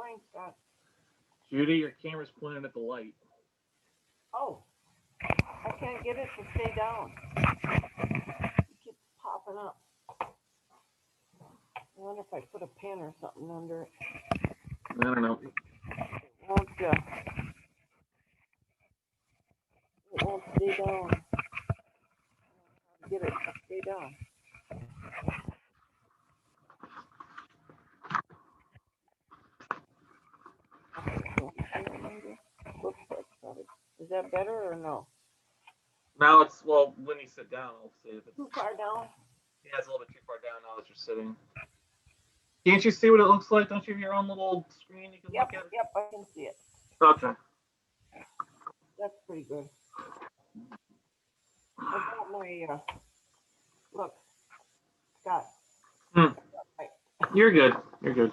Morning, Scott. Judy, your camera's pointed at the light. Oh, I can't get it to stay down. It keeps popping up. I wonder if I put a pin or something under it. I don't know. It won't stay down. Get it to stay down. Is that better or no? Now it's, well, when you sit down, I'll see if it's too far down. Yeah, it's a little bit too far down now that you're sitting. Can't you see what it looks like? Don't you have your own little screen you can look at? Yep, I can see it. Okay. That's pretty good. I got my, look, Scott. You're good. You're good.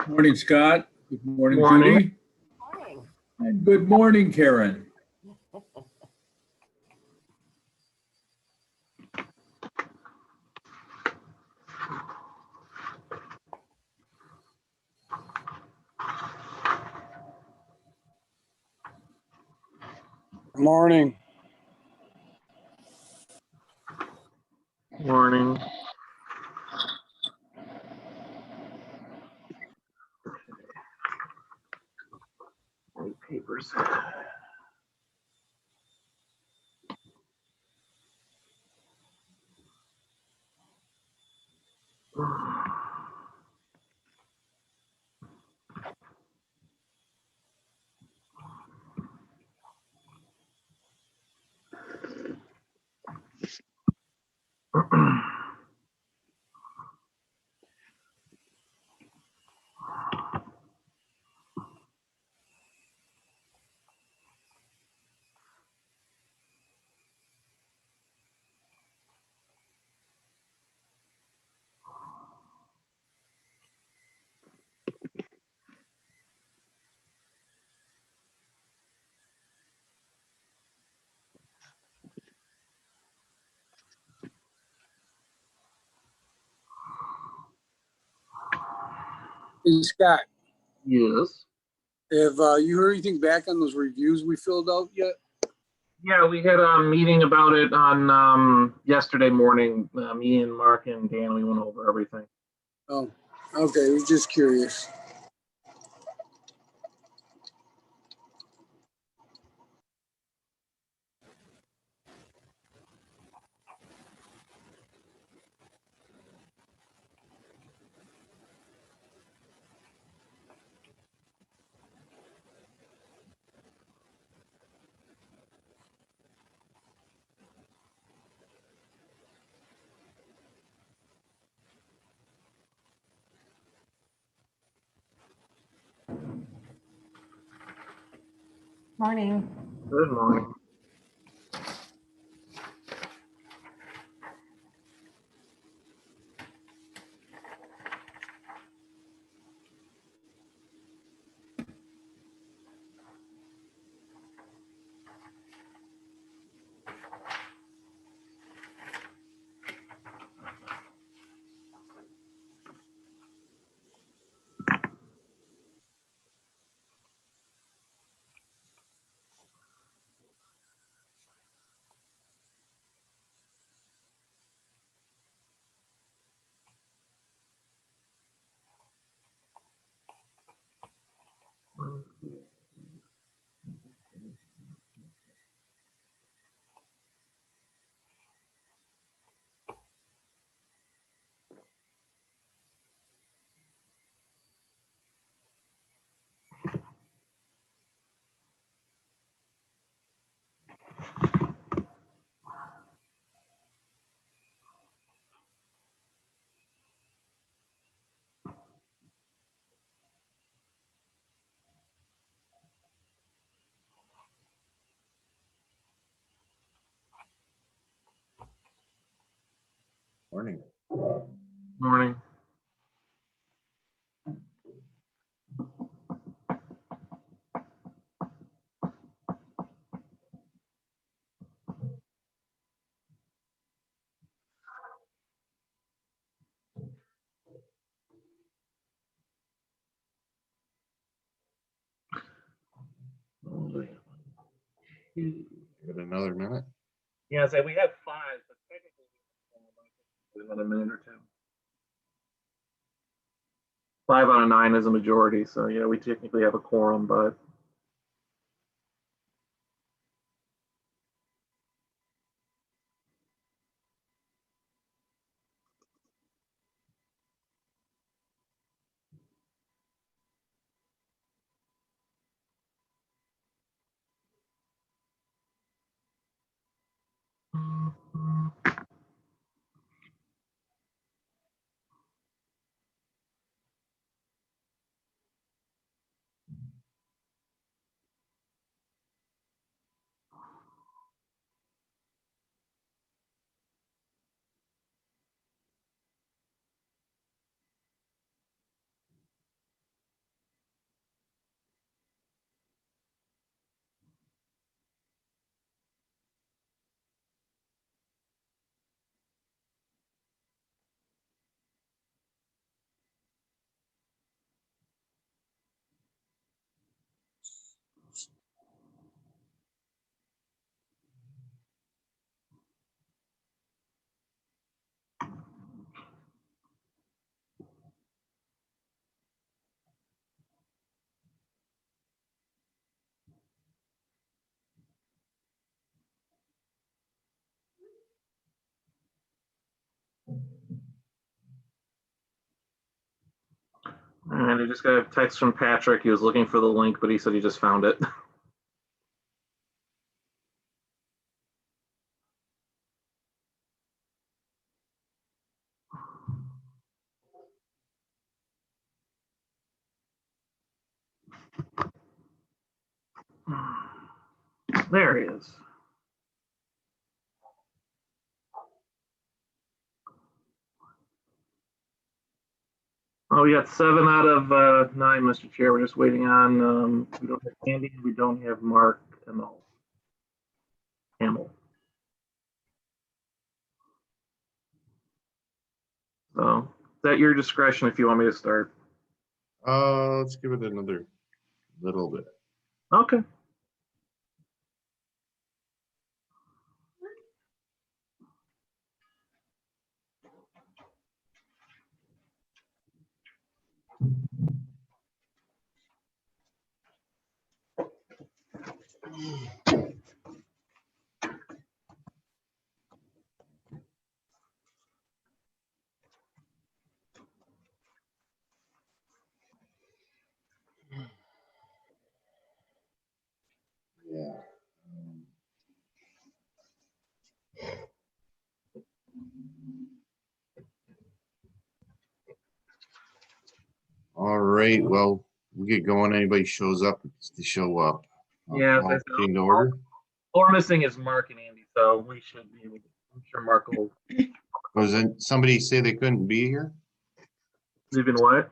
Morning, Scott. Good morning, Morning. Judy. Morning. And good morning, Karen. Morning. Morning. White papers. Hey, Scott, Yes. have you heard anything back on those reviews we filled out yet? Yeah, we had a meeting about it on yesterday morning. Me and Mark and Dan, we went over everything. Oh, okay. I was just curious. Morning. Good morning. Morning. Morning. Got another minute. Yeah, so we have 5, but technically another minute or 2. 5 out of 9 is a majority, so yeah, we technically have a quorum, but. And I just got a text from Patrick. He was looking for the link, but he said he just found it. There he is. Oh, we got 7 out of 9, Mr. Chair. We're just waiting on, we don't have Andy, we don't have Mark and Hamill. So, it's at your discretion if you want me to start. Let's give it another little bit. Okay. Yeah. All right, well, we get going. Anybody shows up, it's to show up. Yeah, All in order. all we're missing is Mark and Andy, so we should be able to, I'm sure Mark will. Was then somebody say they couldn't be here? Even what?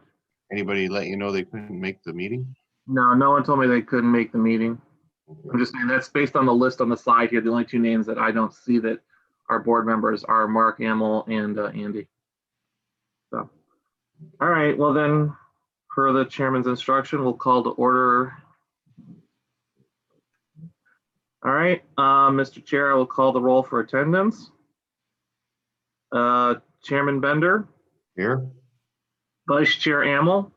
Anybody let you know they couldn't make the meeting? No, no one told me they couldn't make the meeting. I'm just saying that's based on the list on the slide here. The only 2 names that I don't see that are board members are Mark Hamill and Andy. So, all right, well then, per the chairman's instruction, we'll call to order. All right, Mr. Chair, I will call the roll for attendance. Chairman Bender, Here? Vice Chair Amel,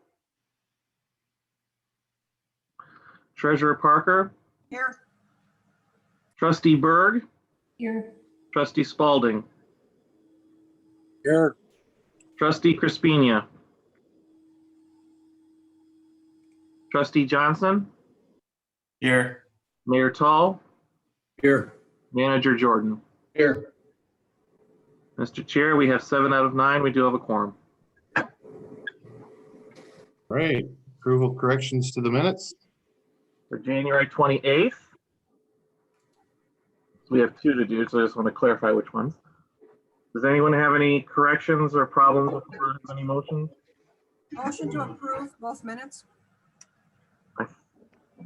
Treasurer Parker, Here. Trustee Berg, Here. Trustee Spalding, Here. Trustee Crispina, Trustee Johnson, Here. Mayor Tall, Here. Manager Jordan. Here. Mr. Chair, we have 7 out of 9. We do have a quorum. Right, approval corrections to the minutes? For January 28th. We have 2 to do, so I just want to clarify which ones. Does anyone have any corrections or problems with any motions? Motion to approve both minutes? All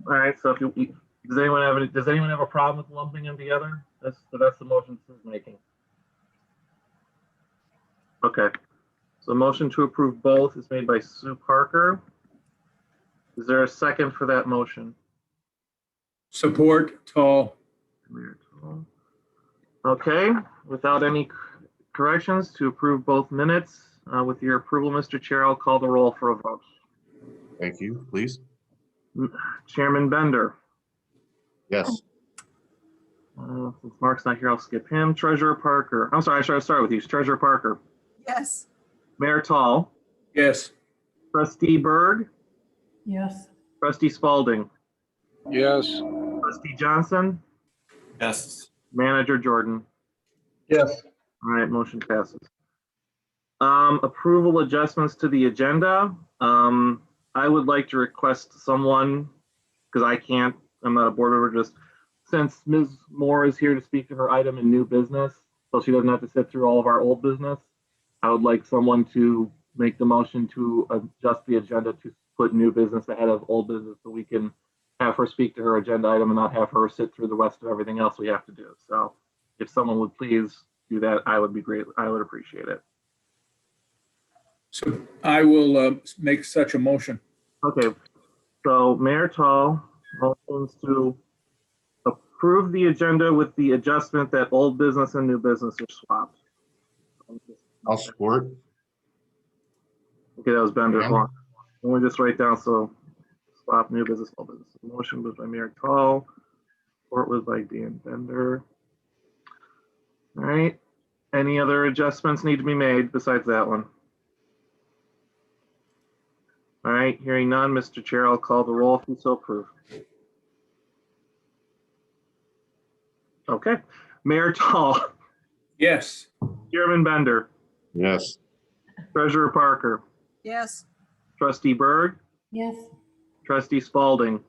right, so if you, does anyone have a problem with lumping them together? That's the motion Sue's making. Okay, so motion to approve both is made by Sue Parker. Is there a second for that motion? Support, Tall. Mayor Tall. Okay, without any corrections, to approve both minutes, with your approval, Mr. Chair, I'll call the roll for a vote. Thank you, please. Chairman Bender. Yes. Since Mark's not here, I'll skip him. Treasurer Parker. I'm sorry, I should start with you. Treasurer Parker. Yes. Mayor Tall. Yes. Trustee Berg. Yes. Trustee Spalding. Yes. Trustee Johnson. Yes. Manager Jordan. Yes. All right, motion passes. Approval adjustments to the agenda. I would like to request someone, because I can't, I'm not a board member, just since Ms. Moore is here to speak to her item in new business, so she doesn't have to sit through all of our old business. I would like someone to make the motion to adjust the agenda to put new business ahead of old business so we can have her speak to her agenda item and not have her sit through the rest of everything else we have to do. So if someone would please do that, I would be great. I would appreciate it. So I will make such a motion. Okay, so Mayor Tall motions to approve the agenda with the adjustment that old business and new business are swapped. I'll support. Okay, that was Bender. Yeah. Hold on. Let me just write down, so swap new business, old business. The motion was by Mayor Tall, support was by Dan Bender. All right, any other adjustments need to be made besides that one? All right, hearing none, Mr. Chair, I'll call the roll if you so approve. Okay, Mayor Tall, Yes. Chairman Bender, Yes. Treasurer Parker, Yes. Trustee Berg, Yes. Trustee Spalding,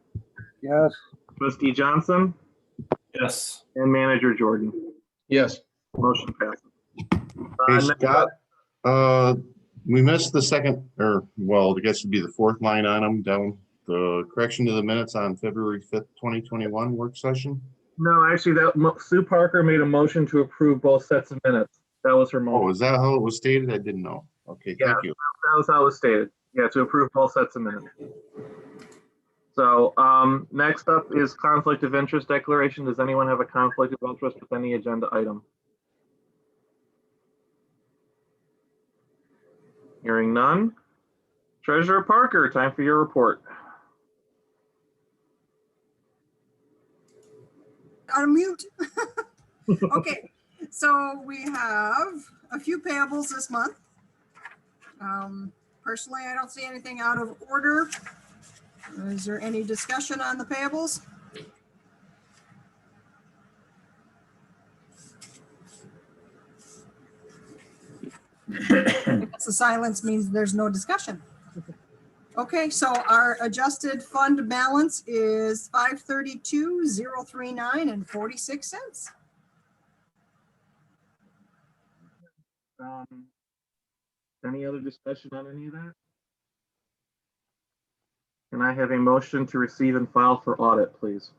Yes. Trustee Johnson, Yes. and Manager Jordan. Yes. Motion passes. Hey, Next Scott, up- we missed the second, or, well, I guess it'd be the fourth line on them down, the correction to the minutes on February 5th, 2021 work session. No, actually, Sue Parker made a motion to approve both sets of minutes. That was her Oh, motion. is that how it was stated? I didn't know. Okay, Yeah. thank you. That was how it was stated. Yeah, to approve both sets of minutes. So next up is conflict of interest declaration. Does anyone have a conflict of interest with any agenda item? Hearing none. Treasurer Parker, time for your report. Unmute. Okay, so we have a few payables this month. Personally, I don't see anything out of order. Is there any discussion on the payables? I guess the silence means there's no discussion. Okay, so our adjusted fund balance is 532,039 and 46 cents. Any other discussion on any of that? Can I have a motion to receive and file for audit, please?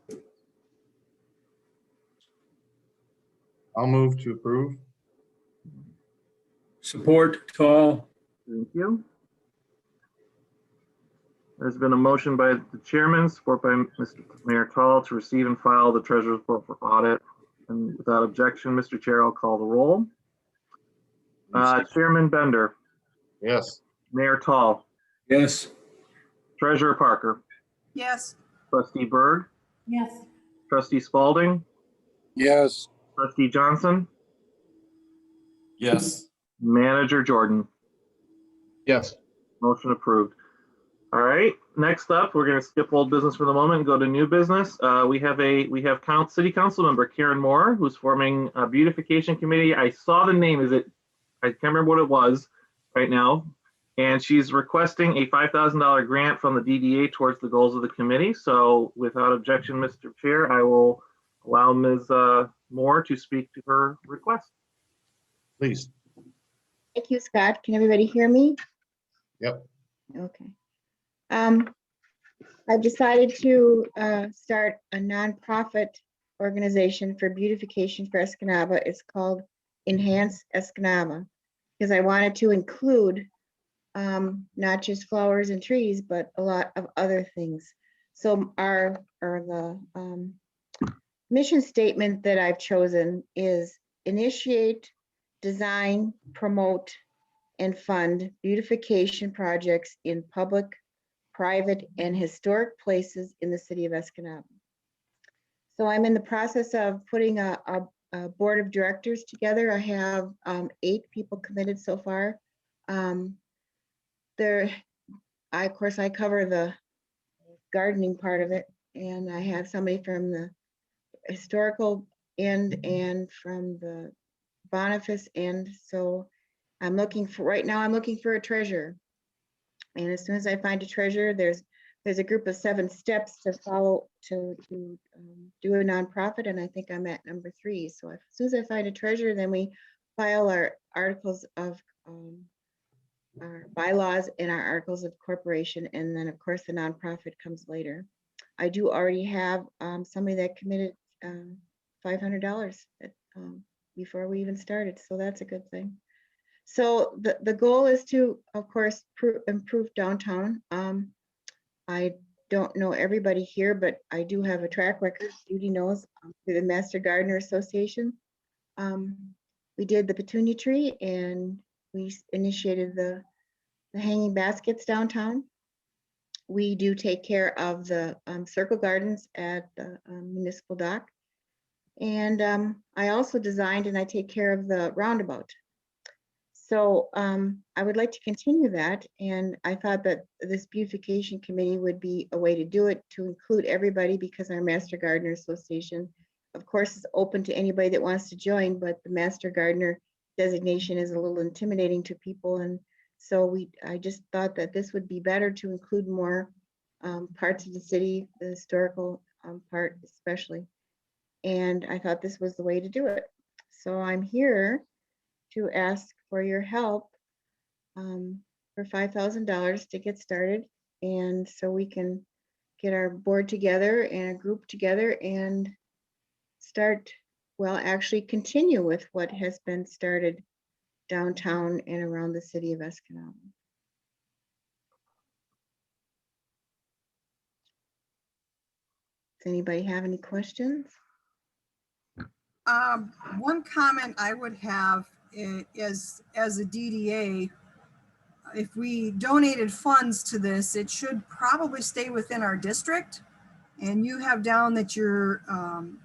I'll move to approve. Support Tall. Thank you. There's been a motion by the chairman, support by Mr. Mayor Tall, to receive and file the treasurer's report for audit. And without objection, Mr. Chair, I'll call the roll. Chairman Bender, Yes. Mayor Tall, Yes. Treasurer Parker, Yes. Trustee Berg, Yes. Trustee Spalding, Yes. Trustee Johnson, Yes. Manager Jordan. Yes. Motion approved. All right, next up, we're going to skip old business for the moment and go to new business. We have City Council member Karen Moore, who's forming a beautification committee. I saw the name. I can't remember what it was right now. And she's requesting a $5,000 grant from the DDA towards the goals of the committee. So without objection, Mr. Chair, I will allow Ms. Moore to speak to her request. Please. Thank you, Scott. Can everybody hear me? Yep. Okay. I've decided to start a nonprofit organization for beautification for Escanaba. It's called Enhance Escanaba, because I wanted to include not just flowers and trees, but a lot of other things. So the mission statement that I've chosen is initiate, design, promote, and fund beautification projects in public, private, and historic places in the city of Escanaba. So I'm in the process of putting a board of directors together. I have 8 people committed so far. Of course, I cover the gardening part of it, and I have somebody from the historical end and from the Boniface end. So right now I'm looking for a treasurer. And as soon as I find a treasurer, there's a group of 7 steps to follow to do a nonprofit, and I think I'm at number 3. So as soon as I find a treasurer, then we file our articles of our bylaws and our articles of corporation, and then of course the nonprofit comes later. I do already have somebody that committed $500 before we even started, so that's a good thing. So the goal is to, of course, improve downtown. I don't know everybody here, but I do have a track record. Judy knows, through the Master Gardener Association. We did the petunia tree, and we initiated the hanging baskets downtown. We do take care of the circle gardens at the municipal dock. And I also designed and I take care of the roundabout. So I would like to continue that. And I thought that this beautification committee would be a way to do it, to include everybody, because our Master Gardener Association, of course, is open to anybody that wants to join, but the Master Gardener designation is a little intimidating to people. And so I just thought that this would be better to include more parts of the city, the historical part especially. And I thought this was the way to do it. So I'm here to ask for your help for $5,000 to get started. And so we can get our board together and a group together and start, well, actually continue with what has been started downtown and around the city of Escanaba. Does anybody have any questions? One comment I would have is, as a DDA, if we donated funds to this, it should probably stay within our district. And you have down that your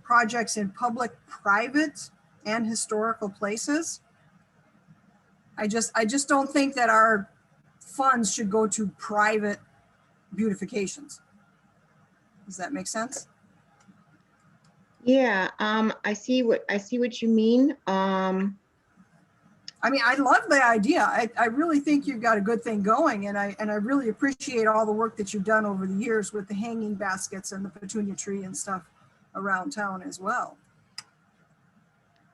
projects in public, private, and historical places. I just don't think that our funds should go to private beautifications. Does that make sense? Yeah, I see what you mean. I mean, I love the idea. I really think you've got a good thing going, and I really appreciate all the work that you've done over the years with the hanging baskets and the petunia tree and stuff around town as well.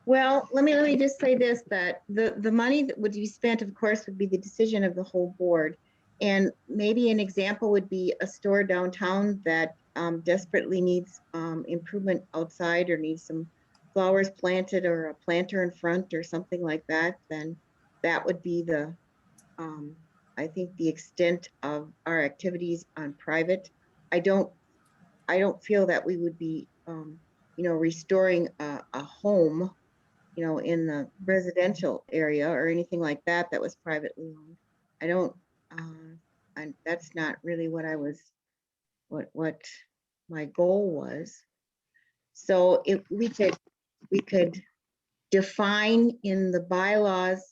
Well, let me just say this, that the money that would be spent, of course, would be the decision of the whole board. And maybe an example would be a store downtown that desperately needs improvement outside, or needs some flowers planted, or a planter in front, or something like that. Then that would be the, I think, the extent of our activities on private. I don't feel that we would be, restoring a home, in the residential area or anything like that that was privately owned. I don't, and that's not really what I was, what my goal was. So if we could define in the bylaws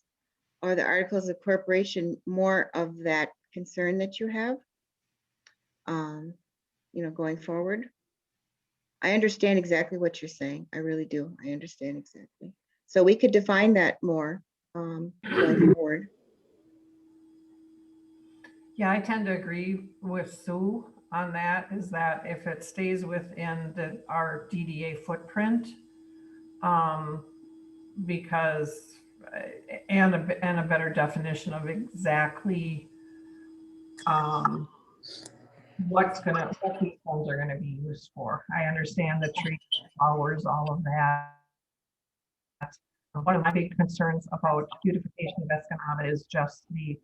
or the articles of corporation more of that concern that you have, going forward. I understand exactly what you're saying. I really do. I understand exactly. So we could define that more going forward. Yeah, I tend to agree with Sue on that, is that if it stays within our DDA footprint, because, and a better definition of exactly what these funds are gonna be used for. I understand the tree, flowers, all of that. One of my big concerns about beautification of Escanaba is just the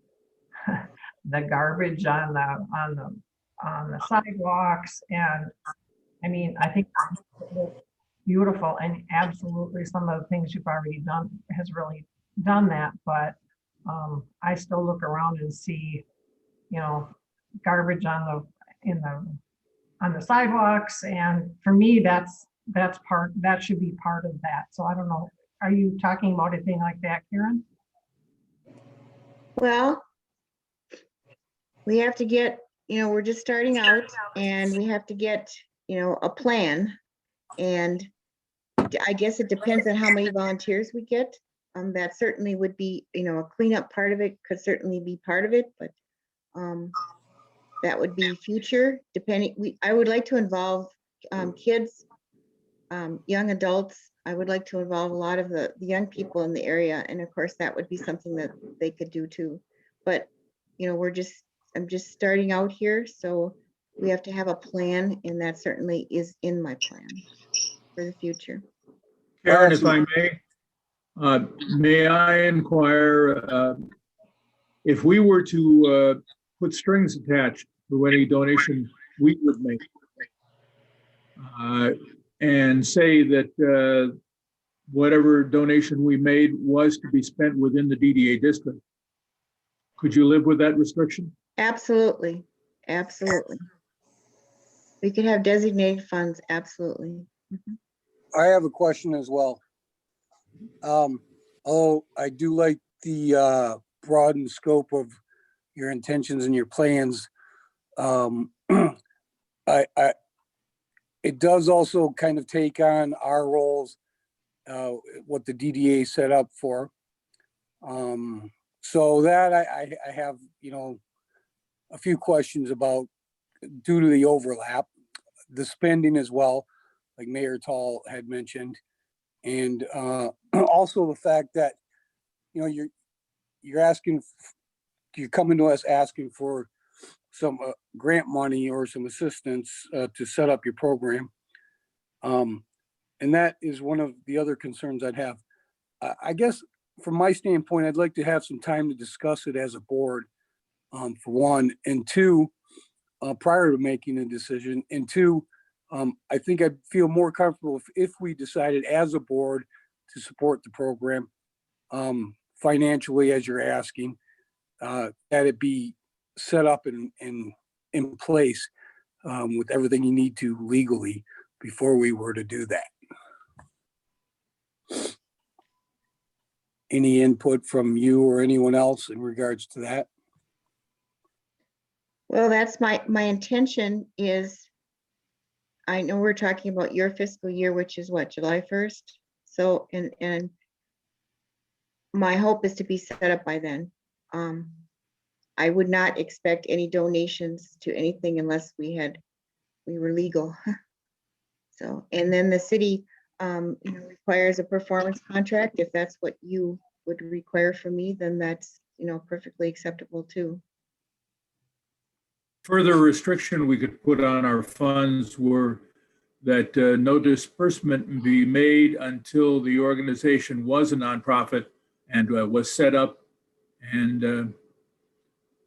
garbage on the sidewalks. And I mean, I think beautiful, and absolutely some of the things you've already done has really done that, but I still look around and see, you know, garbage on the sidewalks, and for me, that should be part of that. So I don't know, are you talking about anything like that, Karen? Well, we have to get, we're just starting out and we have to get, a plan. And I guess it depends on how many volunteers we get. That certainly would be, a cleanup part of it could certainly be part of it, but that would be future depending. I would like to involve kids, young adults. I would like to involve a lot of the young people in the area. And of course, that would be something that they could do too. But, I'm just starting out here. So we have to have a plan, and that certainly is in my plan for the future. Karen, if I may I inquire, if we were to put strings attached to any donation we would make, and say that whatever donation we made was to be spent within the DDA district, could you live with that restriction? Absolutely. Absolutely. We could have designated funds. Absolutely. Mhm. I have a question as well. Although I do like the broadened scope of your intentions and your plans, it does also kind of take on our roles, what the DDA set up for. So that I have, a few questions about due to the overlap, the spending as well, like Mayor Tall had mentioned, and also the fact that, you're coming to us asking for some grant money or some assistance to set up your program. And that is one of the other concerns I'd have. I guess from my standpoint, I'd like to have some time to discuss it as a board, for one, and two, prior to making a decision, and two, I think I'd feel more comfortable if we decided as a board to support the program financially, as you're asking, that it be set up in place with everything you need to legally before we were to do that. Any input from you or anyone else in regards to that? Well, that's my intention is, I know we're talking about your fiscal year, which is what, July 1st? So, and my hope is to be set up by then. I would not expect any donations to anything unless we were legal. So, and then the city requires a performance contract. If that's what you would require from me, then that's, perfectly acceptable too. Further restriction we could put on our funds were that no disbursement be made until the organization was a nonprofit and was set up, and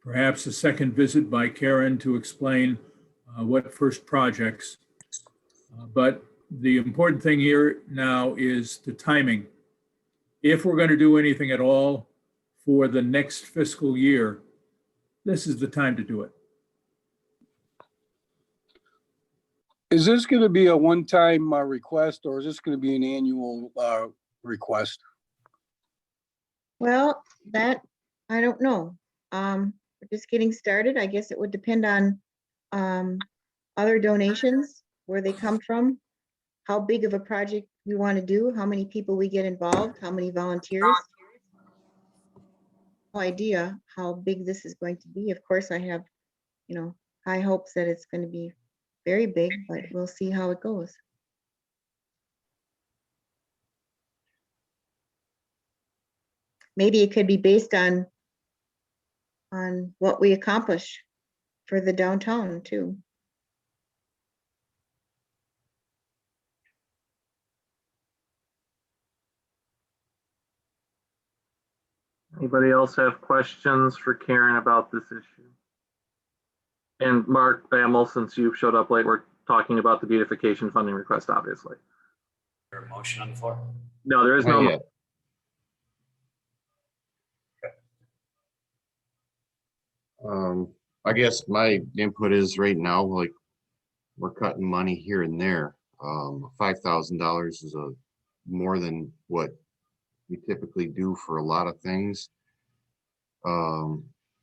perhaps a second visit by Karen to explain what first projects. But the important thing here now is the timing. If we're going to do anything at all for the next fiscal year, this is the time to do it. Is this going to be a one-time request, or is this going to be an annual request? Well, that, I don't know. We're just getting started. I guess it would depend on other donations, where they come from, how big of a project we want to do, how many people we get involved, how many volunteers. No idea how big this is going to be. Of course, I have, high hopes that it's going to be very big, but we'll see how it goes. Maybe it could be based on what we accomplish for the downtown too. Anybody else have questions for Karen about this issue? And Mark Bammel, since you showed up late, we're talking about the beautification funding request, obviously. motion on the floor? No, there is Not no, yet. I guess my input is right now, like, we're cutting money here and there. $5,000 is more than what we typically do for a lot of things.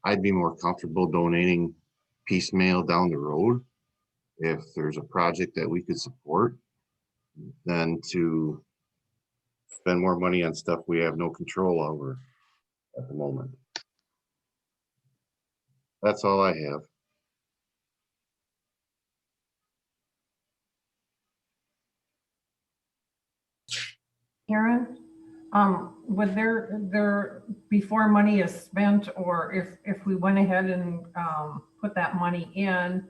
I'd be more comfortable donating piecemeal down the road if there's a project that we could support than to spend more money on stuff we have no control over at the moment. That's all I have. Karen, would there, before money is spent, or if we went ahead and put that money in,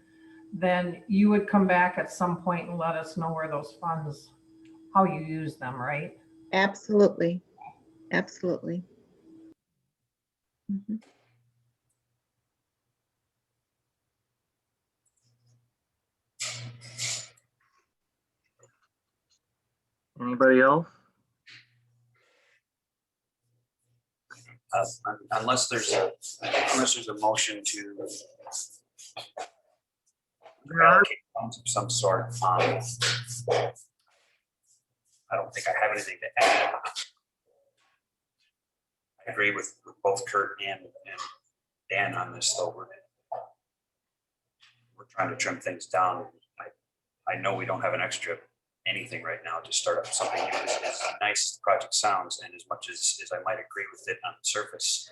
then you would come back at some point and let us know where those funds, how you use them, right? Absolutely. Absolutely. Mhm. anybody else? Unless there's a motion to allocate funds of some sort. I don't think I have anything to add. I agree with both Kurt and Dan on this, though. We're trying to trim things down. I know we don't have an extra anything right now to start up something new. As nice as the project sounds, and as much as I might agree with it on the surface,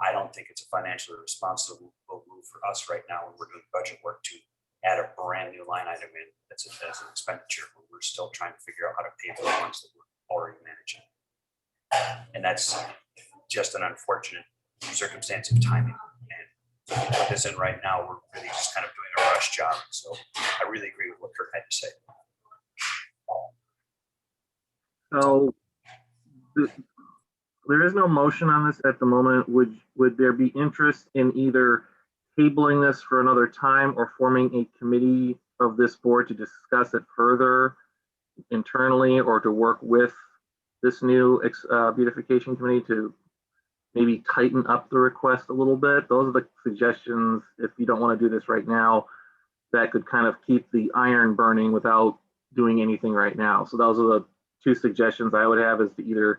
I don't think it's a financially responsible move for us right now when we're doing budget work to add a brand new line item in that's as an expenditure when we're still trying to figure out how to pay for the ones that we're already managing. And that's just an unfortunate circumstance of timing. And to put this in right now, we're really just kind of doing a rush job. So I really agree with what Kurt had to say. So there is no motion on this at the moment. Would there be interest in either tabling this for another time or forming a committee of this board to discuss it further internally, or to work with this new beautification committee to maybe tighten up the request a little bit? Those are the suggestions, if you don't want to do this right now, that could kind of keep the iron burning without doing anything right now. So those are the two suggestions I would have, is to either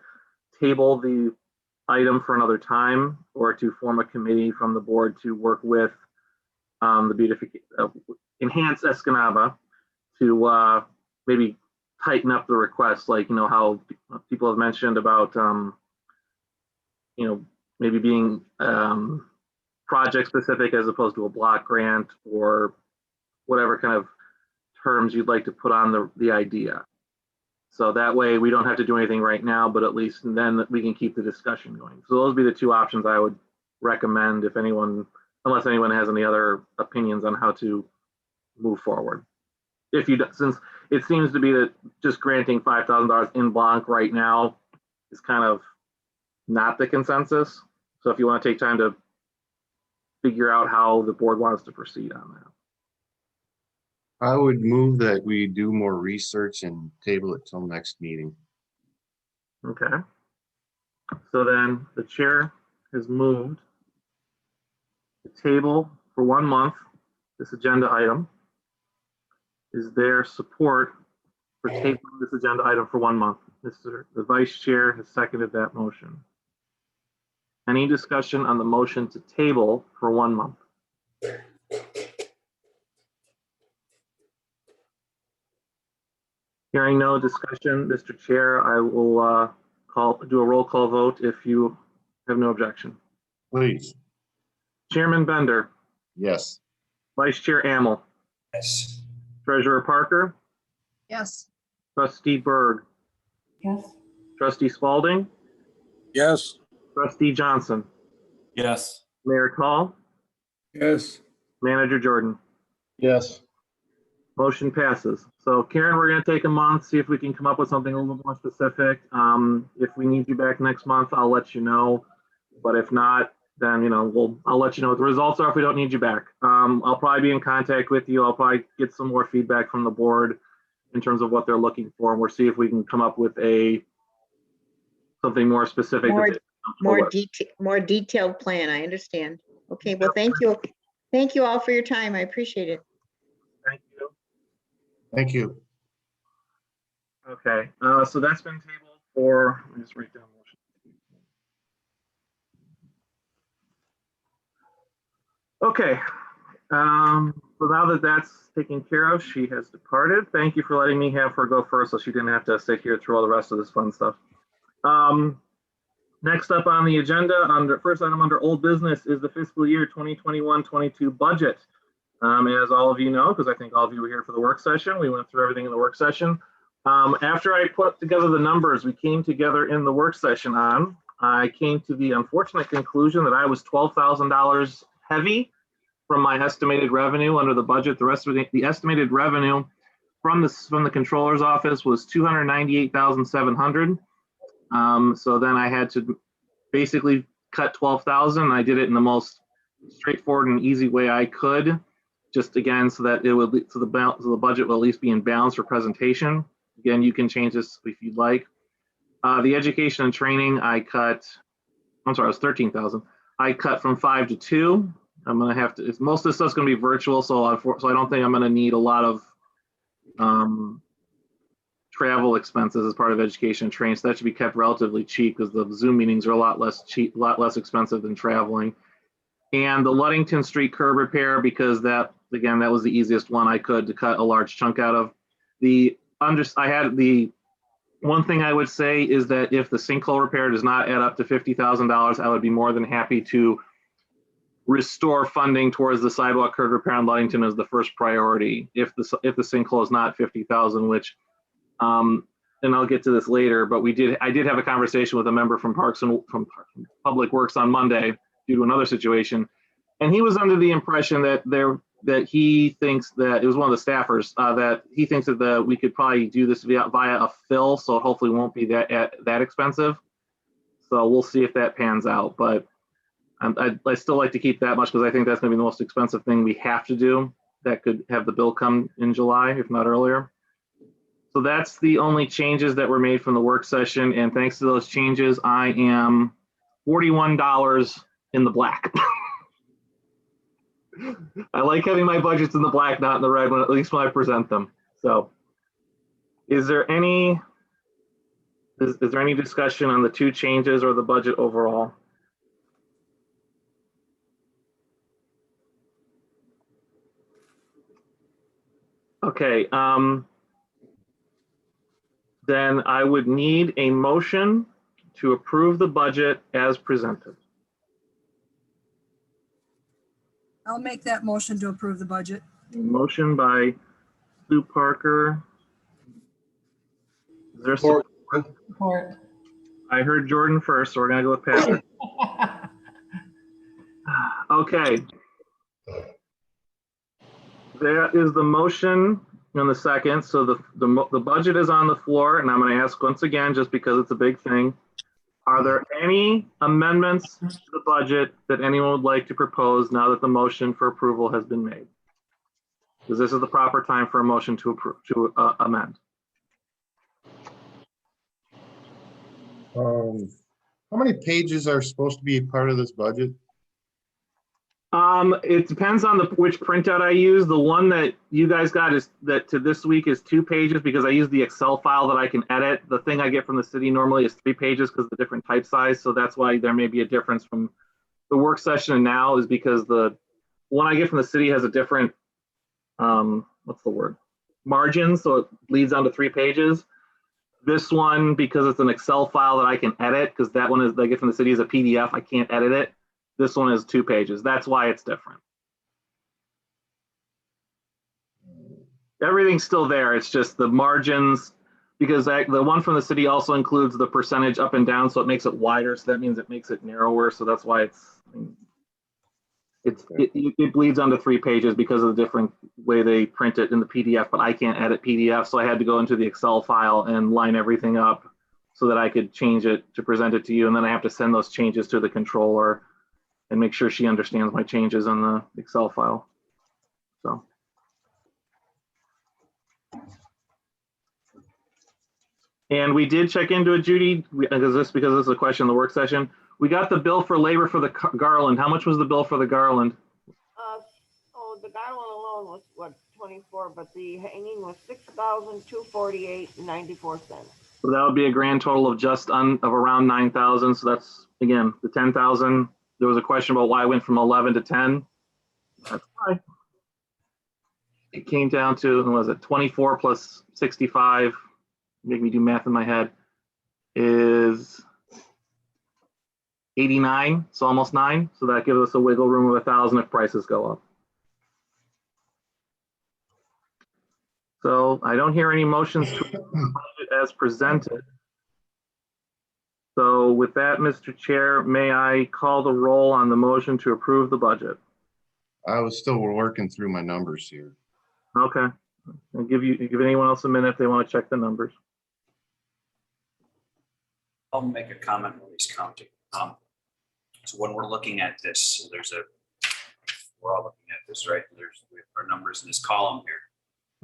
table the item for another time or to form a committee from the board to work with the beautification, Enhance Escanaba, to maybe tighten up the request, like, you know, how people have mentioned about, you know, maybe being project specific as opposed to a block grant, or whatever kind of terms you'd like to put on the idea. So that way we don't have to do anything right now, but at least then we can keep the discussion going. So those would be the two options I would recommend, if anyone, unless anyone has any other opinions on how to move forward. If you, since it seems to be that just granting $5,000 in blanc right now is kind of not the consensus. So if you want to take time to figure out how the board wants to proceed on that. I would move that we do more research and table it till next meeting. Okay. So then the chair has moved the table for 1 month this agenda item. Is there support for tabling this agenda item for 1 month? The vice chair has seconded that motion. Any discussion on the motion to table for 1 month? Hearing no discussion, Mr. Chair, I will do a roll call vote if you have no objection. Please. Chairman Bender, Yes. Vice Chair Amel, Yes. Treasurer Parker, Yes. Trustee Berg, Yes. Trustee Spalding, Yes. Trustee Johnson, Yes. Mayor Call, Yes. Manager Jordan. Yes. Motion passes. So Karen, we're going to take a month, see if we can come up with something a little bit more specific. If we need you back next month, I'll let you know. But if not, then, you know, I'll let you know what the results are if we don't need you back. I'll probably be in contact with you. I'll probably get some more feedback from the board in terms of what they're looking for, and we'll see if we can come up with something more specific. that More- they're comfortable with. More detailed plan. I understand. Okay, well, thank you. Thank you all for your time. I appreciate it. Thank you. Thank you. Okay, so that's been tabled for, let me just write down motion. Okay, so now that that's taken care of, she has departed. Thank you for letting me have her go first so she didn't have to sit here through all the rest of this fun stuff. Next up on the agenda, first item under old business is the fiscal year 2021-22 budget. As all of you know, because I think all of you were here for the work session, we went through everything in the work session. After I put together the numbers we came together in the work session on, I came to the unfortunate conclusion that I was $12,000 heavy from my estimated revenue under the budget. The rest of the estimated revenue from the controller's office was $298,700. So then I had to basically cut 12,000. I did it in the most straightforward and easy way I could, just again so that it would so the budget will at least be in balance for presentation. Again, you can change this if you'd like. The education and training I cut. I'm sorry, it was 13,000. I cut from 5 to 2. I'm gonna have to. Most of this stuff's gonna be virtual, so I don't think I'm gonna need a lot of travel expenses as part of education and training. So that should be kept relatively cheap because the Zoom meetings are a lot less cheap, a lot less expensive than traveling. And the Ludington Street curb repair, because that, again, that was the easiest one I could to cut a large chunk out of. I had the one thing I would say is that if the sinkhole repair does not add up to $50,000, I would be more than happy to restore funding towards the sidewalk curb repair on Ludington as the first priority. If the sinkhole is not 50,000, which and I'll get to this later, but I did have a conversation with a member from from Public Works on Monday due to another situation, and he was under the impression that he thinks that it was one of the staffers that he thinks that we could probably do this via a fill, so it hopefully won't be that expensive. So we'll see if that pans out, but I still like to keep that much because I think that's going to be the most expensive thing we have to do. That could have the bill come in July, if not earlier. So that's the only changes that were made from the work session. And thanks to those changes, I am $41 in the black. I like having my budgets in the black, not in the red, at least when I present them. So is there any discussion on the two changes or the budget overall? Okay. Then I would need a motion to approve the budget as presented. I'll make that motion to approve the budget. Motion by Sue Parker. Is there support? Support. I heard Jordan first, so we're gonna go with Patrick. Okay. There is the motion in the second. So the budget is on the floor, and I'm going to ask once again, just because it's a big thing. Are there any amendments to the budget that anyone would like to propose now that the motion for approval has been made? Because this is the proper time for a motion to approve, amend. How many pages are supposed to be part of this budget? It depends on which printout I use. The one that you guys got is that to this week is 2 pages because I use the Excel file that I can edit. The thing I get from the city normally is 3 pages because of the different type size. So that's why there may be a difference from the work session and now, is because the one I get from the city has a different, what's the word? Margin. So it leads on to 3 pages. This one, because it's an Excel file that I can edit, because that one is I get from the city is a PDF, I can't edit it. This one is 2 pages. That's why it's different. Everything's still there. It's just the margins, because the one from the city also includes the percentage up and down, so it makes it wider. So that means it makes it narrower. So that's why it bleeds onto 3 pages because of the different way they print it in the PDF. But I can't edit PDF, so I had to go into the Excel file and line everything up so that I could change it to present it to you. And then I have to send those changes to the controller and make sure she understands my changes in the Excel file. So. And we did check into it, Judy, because this is a question in the work session. We got the bill for labor for the garland. How much was the bill for the garland? The garland alone was what, 24, but the hanging was 6,248.94. So that would be a grand total of around 9,000. So that's, again, the 10,000. There was a question about why I went from 11 to 10. That's why. It came down to, what was it, 24 plus 65, make me do math in my head, is 89, so almost 9. So that gives us a wiggle room of 1,000 if prices go up. So I don't hear any motions to approve the budget as presented. So with that, Mr. Chair, may I call the roll on the motion to approve the budget? I was still working through my numbers here. Okay. I'll give anyone else a minute if they want to check the numbers. I'll make a comment when he's counting. So when we're looking at this, we're all looking at this, right? We have our numbers in this column here.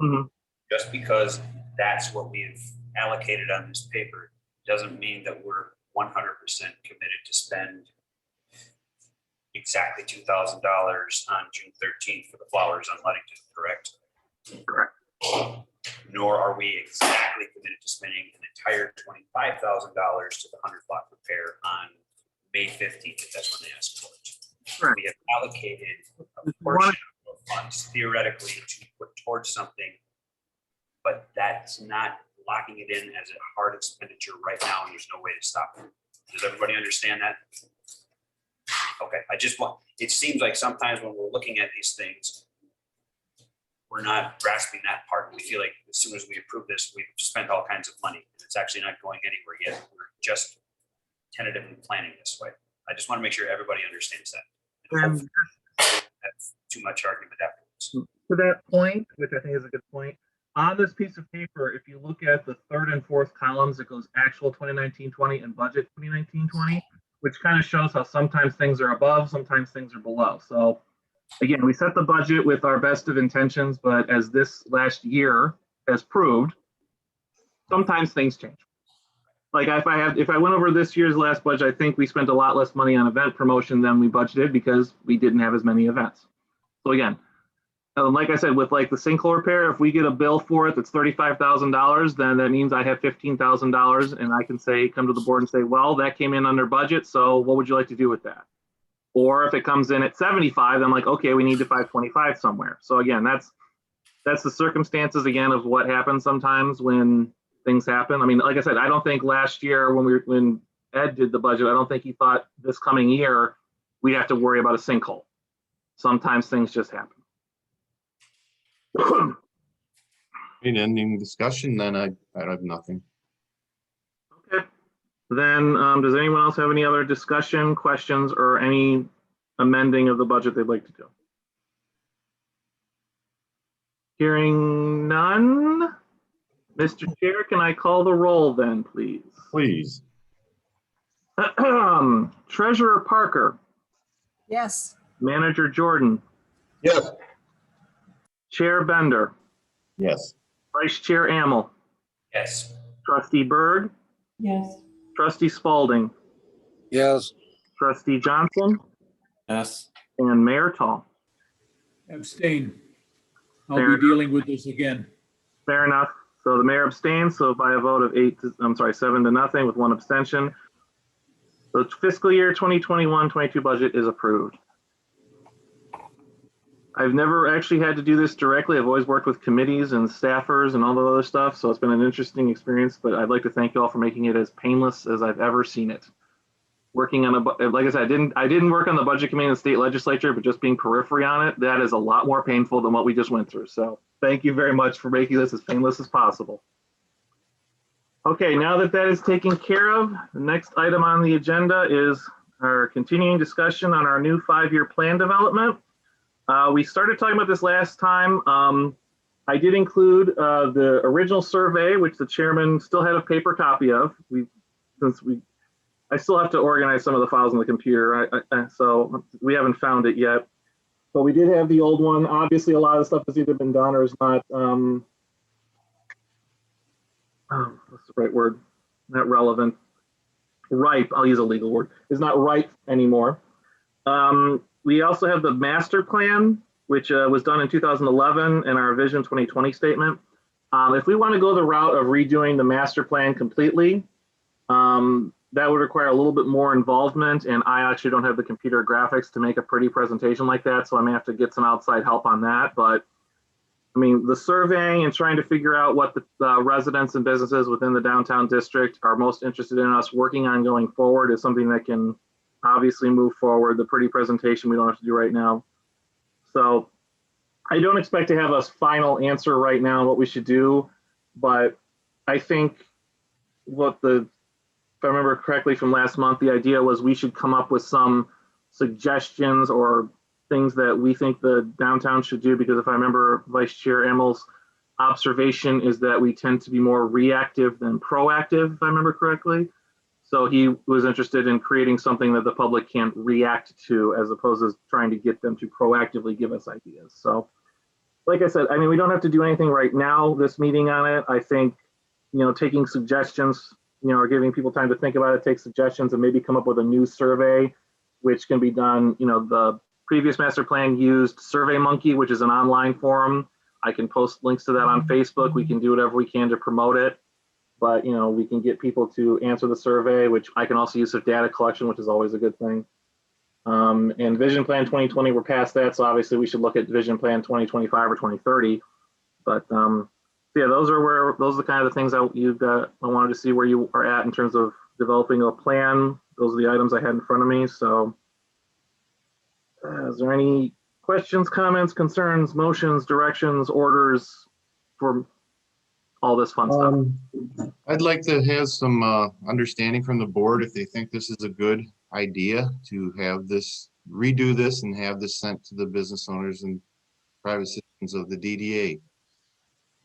Mhm. Just because that's what we've allocated on this paper doesn't mean that we're 100% committed to spend exactly $2,000 on June 13th for the flowers on Ludington, correct? Correct. Nor are we exactly committed to spending an entire $25,000 to the 100 block repair on May 15th, if that's when they ask for it. Right. We have allocated a portion of funds theoretically to put towards something, but that's not locking it in as a hard expenditure right now, and there's no way to stop it. Does everybody understand that? Okay, it seems like sometimes when we're looking at these things, we're not grasping that part. We feel like as soon as we approve this, we've spent all kinds of money, and it's actually not going anywhere yet. We're just tentatively planning this way. I just want to make sure everybody understands that. And hopefully that's too much argument afterwards. To that point, which I think is a good point, on this piece of paper, if you look at the third and fourth columns, it goes actual 2019-20 and budget 2019-20, which kind of shows how sometimes things are above, sometimes things are below. So again, we set the budget with our best of intentions, but as this last year has proved, sometimes things change. Like if I went over this year's last budget, I think we spent a lot less money on event promotion than we budgeted because we didn't have as many events. So again, like I said, with like the sinkhole repair, if we get a bill for it that's $35,000, then that means I have $15,000, and I can come to the board and say, well, that came in under budget, so what would you like to do with that? Or if it comes in at 75, I'm like, okay, we need to 525 somewhere. So again, that's the circumstances again of what happens sometimes when things happen. I mean, like I said, I don't think last year when Ed did the budget, I don't think he thought this coming year we'd have to worry about a sinkhole. Sometimes things just happen. Ending discussion, then I have nothing. Okay. Then does anyone else have any other discussion, questions, or any amending of the budget they'd like to do? Hearing none. Mr. Chair, can I call the roll then, please? Please. Treasurer Parker. Yes. Manager Jordan. Yes. Chair Bender. Yes. Vice Chair Amel. Yes. Trustee Berg. Yes. Trustee Spalding. Yes. Trustee Johnson. Yes. And Mayor Tall. Abstain. I'll Fair be enough. dealing with this again. Fair enough. So the mayor abstains. So by a vote of 7 to nothing with 1 abstention. The fiscal year 2021-22 budget is approved. I've never actually had to do this directly. I've always worked with committees and staffers and all the other stuff. So it's been an interesting experience, but I'd like to thank you all for making it as painless as I've ever seen it. Working on like I said, I didn't work on the budget committee in the state legislature, but just being periphery on it, that is a lot more painful than what we just went through. So thank you very much for making this as painless as possible. Okay, now that is taken care of, the next item on the agenda is our continuing discussion on our new 5-year plan development. We started talking about this last time. I did include the original survey, which the chairman still had a paper copy of. I still have to organize some of the files on the computer, so we haven't found it yet. But we did have the old one. Obviously, a lot of stuff has either been done or is not what's the right word? Not relevant. Ripe, I'll use a legal word, is not ripe anymore. We also have the master plan, which was done in 2011 in our Vision 2020 statement. If we want to go the route of redoing the master plan completely, that would require a little bit more involvement, and I actually don't have the computer graphics to make a pretty presentation like that, so I may have to get some outside help on that. But I mean, the surveying and trying to figure out what the residents and businesses within the downtown district are most interested in us working on going forward is something that can obviously move forward. The pretty presentation we don't have to do right now. So I don't expect to have a final answer right now on what we should do, but I think if I remember correctly from last month, the idea was we should come up with some suggestions or things that we think the downtown should do, because if I remember Vice Chair Emmel's observation is that we tend to be more reactive than proactive, if I remember correctly. So he was interested in creating something that the public can react to, as opposed to trying to get them to proactively give us ideas. So like I said, I mean, we don't have to do anything right now, this meeting on it. I think, taking suggestions, or giving people time to think about it, take suggestions, and maybe come up with a new survey, which can be done. The previous master plan used SurveyMonkey, which is an online forum. I can post links to that on Facebook. We can do whatever we can to promote it. But, we can get people to answer the survey, which I can also use for data collection, which is always a good thing. And Vision Plan 2020, we're past that. So obviously we should look at Vision Plan 2025 or 2030. But yeah, those are the kind of the things I wanted to see where you are at in terms of developing a plan. Those are the items I had in front of me. So is there any questions, comments, concerns, motions, directions, orders for all this fun stuff? I'd like to have some understanding from the board if they think this is a good idea to have this, redo this and have this sent to the business owners and private citizens of the DDA.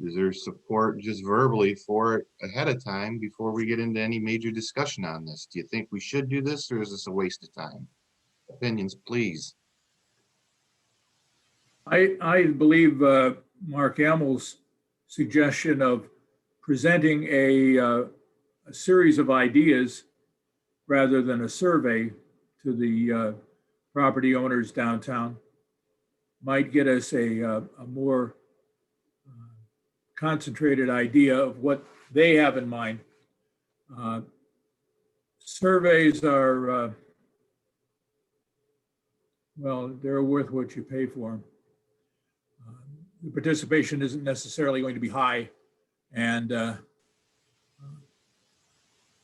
Is there support just verbally for it ahead of time before we get into any major discussion on this? Do you think we should do this, or is this a waste of time? Opinions, please. I believe Mark Hamill's suggestion of presenting a series of ideas rather than a survey to the property owners downtown might get us a more concentrated idea of what they have in mind. Surveys are, well, they're worth what you pay for them. The participation isn't necessarily going to be high, and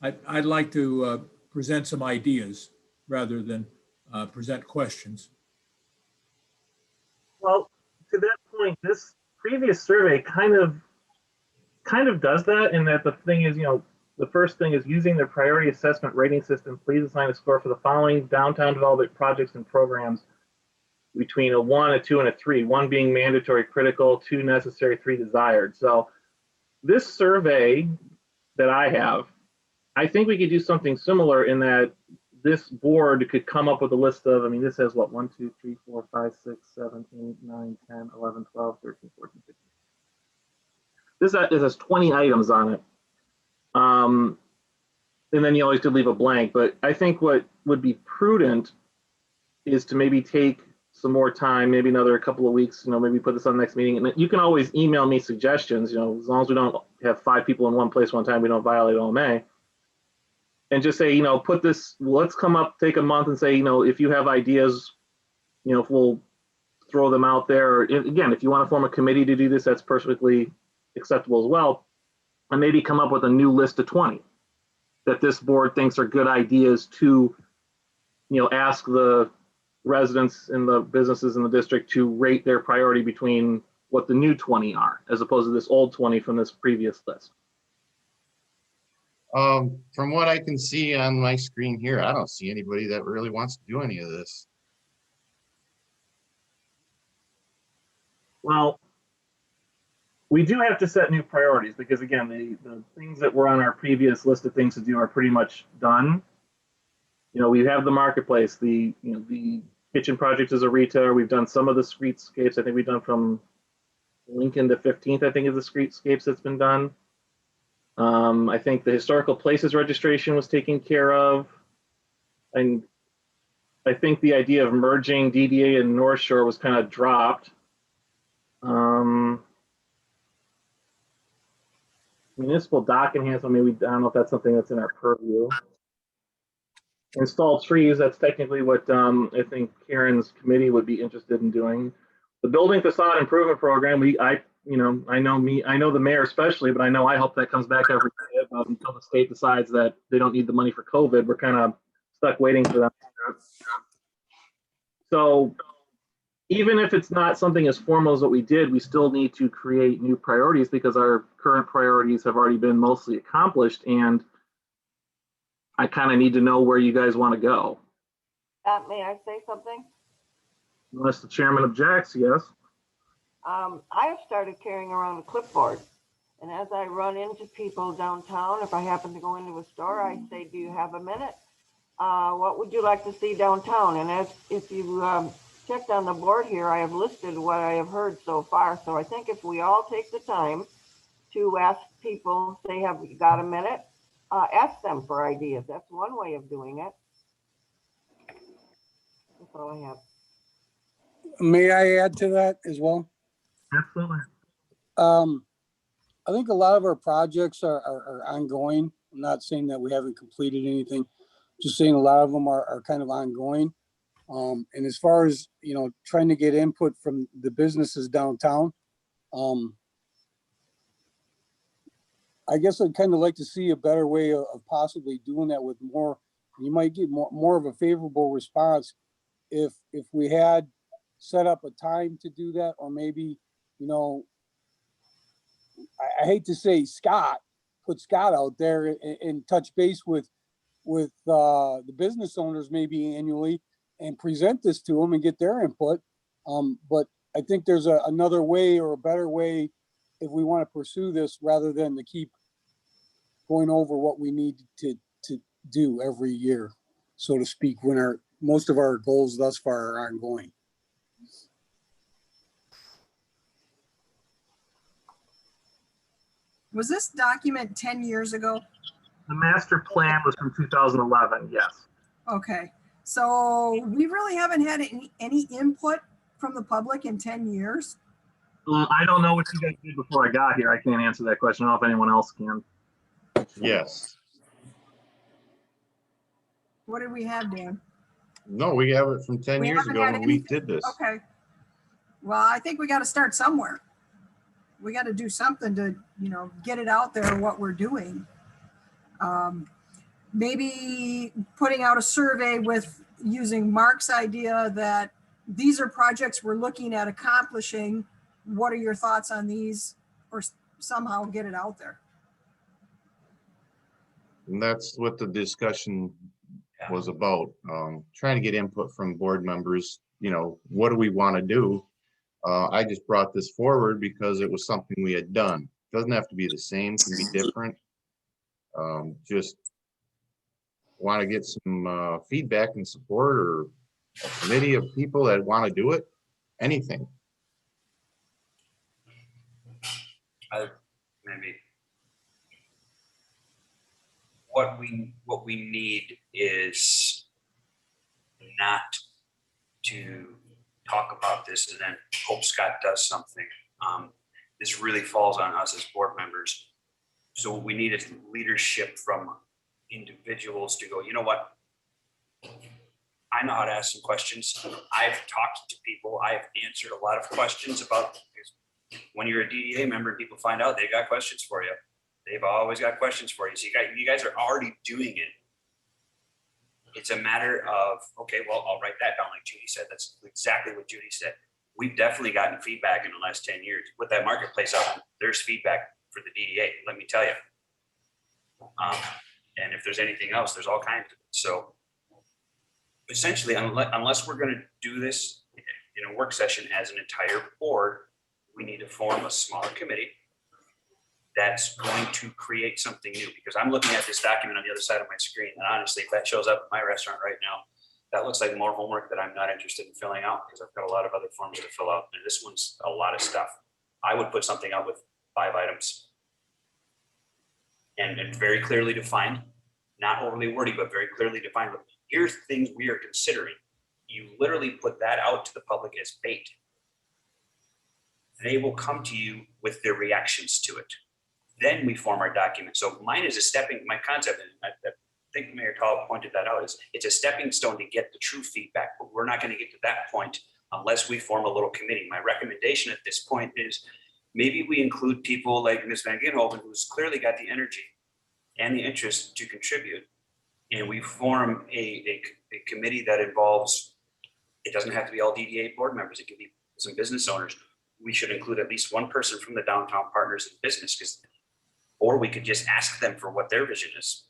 I'd like to present some ideas rather than present questions. Well, to that point, this previous survey kind of does that, in that the thing is, the first thing is using the priority assessment rating system. Please assign a score for the following downtown development projects and programs between a 1, a 2, and a 3. 1 being mandatory, critical, 2 necessary, 3 desired. So this survey that I have, I think we could do something similar in that this board could come up with a list of, I mean, this has what, 1, 2, 3, 4, 5, 6, 7, 8, 9, 10, 11, 12, 13, 14, 15. This has 20 items on it. And then you always could leave a blank, but I think what would be prudent is to maybe take some more time, maybe another couple of weeks, maybe put this on the next meeting. And you can always email me suggestions, as long as we don't have 5 people in one place one time, we don't violate OMA. And just say, put this, let's come up, take a month and say, if you have ideas, we'll throw them out there. Again, if you want to form a committee to do this, that's perfectly acceptable as well. And maybe come up with a new list of 20 that this board thinks are good ideas to, ask the residents and the businesses in the district to rate their priority between what the new 20 are, as opposed to this old 20 from this previous list. From what I can see on my screen here, I don't see anybody that really wants to do any of this. Well, we do have to set new priorities because, again, the things that were on our previous list of things to do are pretty much done. We have the marketplace, the kitchen project as a retailer. We've done some of the streetscapes. I think we've done from Lincoln to 15th, I think, is the streetscapes that's been done. I think the historical places registration was taken care of. And I think the idea of merging DDA and North Shore was kind of dropped. Municipal dock enhancement, maybe, I don't know if that's something that's in our purview. Install trees, that's technically what I think Karen's committee would be interested in doing. The building facade improvement program, I know the mayor especially, but I know I hope that comes back every day until the state decides that they don't need the money for COVID. We're kind of stuck waiting for that. So even if it's not something as formal as what we did, we still need to create new priorities because our current priorities have already been mostly accomplished. And I kind of need to know where you guys want to go. May I say something? Unless the chairman objects, yes. I have started carrying around a clipboard. And as I run into people downtown, if I happen to go into a store, I say, do you have a minute? What would you like to see downtown? And if you checked on the board here, I have listed what I have heard so far. So I think if we all take the time to ask people, say, have you got a minute? Ask them for ideas. That's one way of doing it. That's all I have. May I add to that as well? Absolutely. I think a lot of our projects are ongoing. I'm not saying that we haven't completed anything, just saying a lot of them are kind of ongoing. And as far as, trying to get input from the businesses downtown, I guess I'd kind of like to see a better way of possibly doing that with more, you might get more of a favorable response if we had set up a time to do that, or maybe, I hate to say put Scott out there and touch base with the business owners maybe annually and present this to them and get their input. But I think there's another way or a better way if we want to pursue this rather than to keep going over what we need to do every year, so to speak, when most of our goals thus far are ongoing. Was this document 10 years ago? The master plan was from 2011, yes. Okay, so we really haven't had any input from the public in 10 years? I don't know what you guys did before I got here. I can't answer that question. I don't know if anyone else can. Yes. What did we have, Dan? No, we have it from 10 We years haven't ago had when we anything. did this. Okay. Well, I think we got to start somewhere. We got to do something to, get it out there what we're doing. Maybe putting out a survey with using Mark's idea that these are projects we're looking at accomplishing. What are your thoughts on these? Or somehow get it out there. And that's what the discussion was about. Trying to get input from board members, what do we want to do? I just brought this forward because it was something we had done. Doesn't have to be the same, can be different. Just want to get some feedback and support, or a committee of people that want to do it. Anything. Maybe what we need is not to talk about this and then hope Scott does something. This really falls on us as board members. So what we need is leadership from individuals to go, you know what? I know how to ask some questions. I've talked to people. I've answered a lot of questions about, when you're a DDA member, people find out they got questions for you. They've always got questions for you. So you guys are already doing it. It's a matter of, okay, well, I'll write that down like Judy said. That's exactly what Judy said. We've definitely gotten feedback in the last 10 years. With that marketplace out, there's feedback for the DDA, let me tell you. And if there's anything else, there's all kinds of it. So essentially, unless we're going to do this in a work session as an entire board, we need to form a smaller committee that's going to create something new. Because I'm looking at this document on the other side of my screen, and honestly, if that shows up at my restaurant right now, that looks like more homework that I'm not interested in filling out, because I've got a lot of other forms to fill out, and this one's a lot of stuff. I would put something out with 5 items and very clearly defined, not overly wordy, but very clearly defined. Look, here's things we are considering. You literally put that out to the public as bait. They will come to you with their reactions to it. Then we form our document. So mine is my concept, and I think Mayor Tall pointed that out, is it's a stepping stone to get the true feedback, but we're not going to get to that point unless we form a little committee. My recommendation at this point is maybe we include people like Ms. Van Ginhoven, who's clearly got the energy and the interest to contribute. And we form a committee that involves, it doesn't have to be all DDA board members, it can be some business owners. We should include at least one person from the downtown partners in business, or we could just ask them for what their vision is.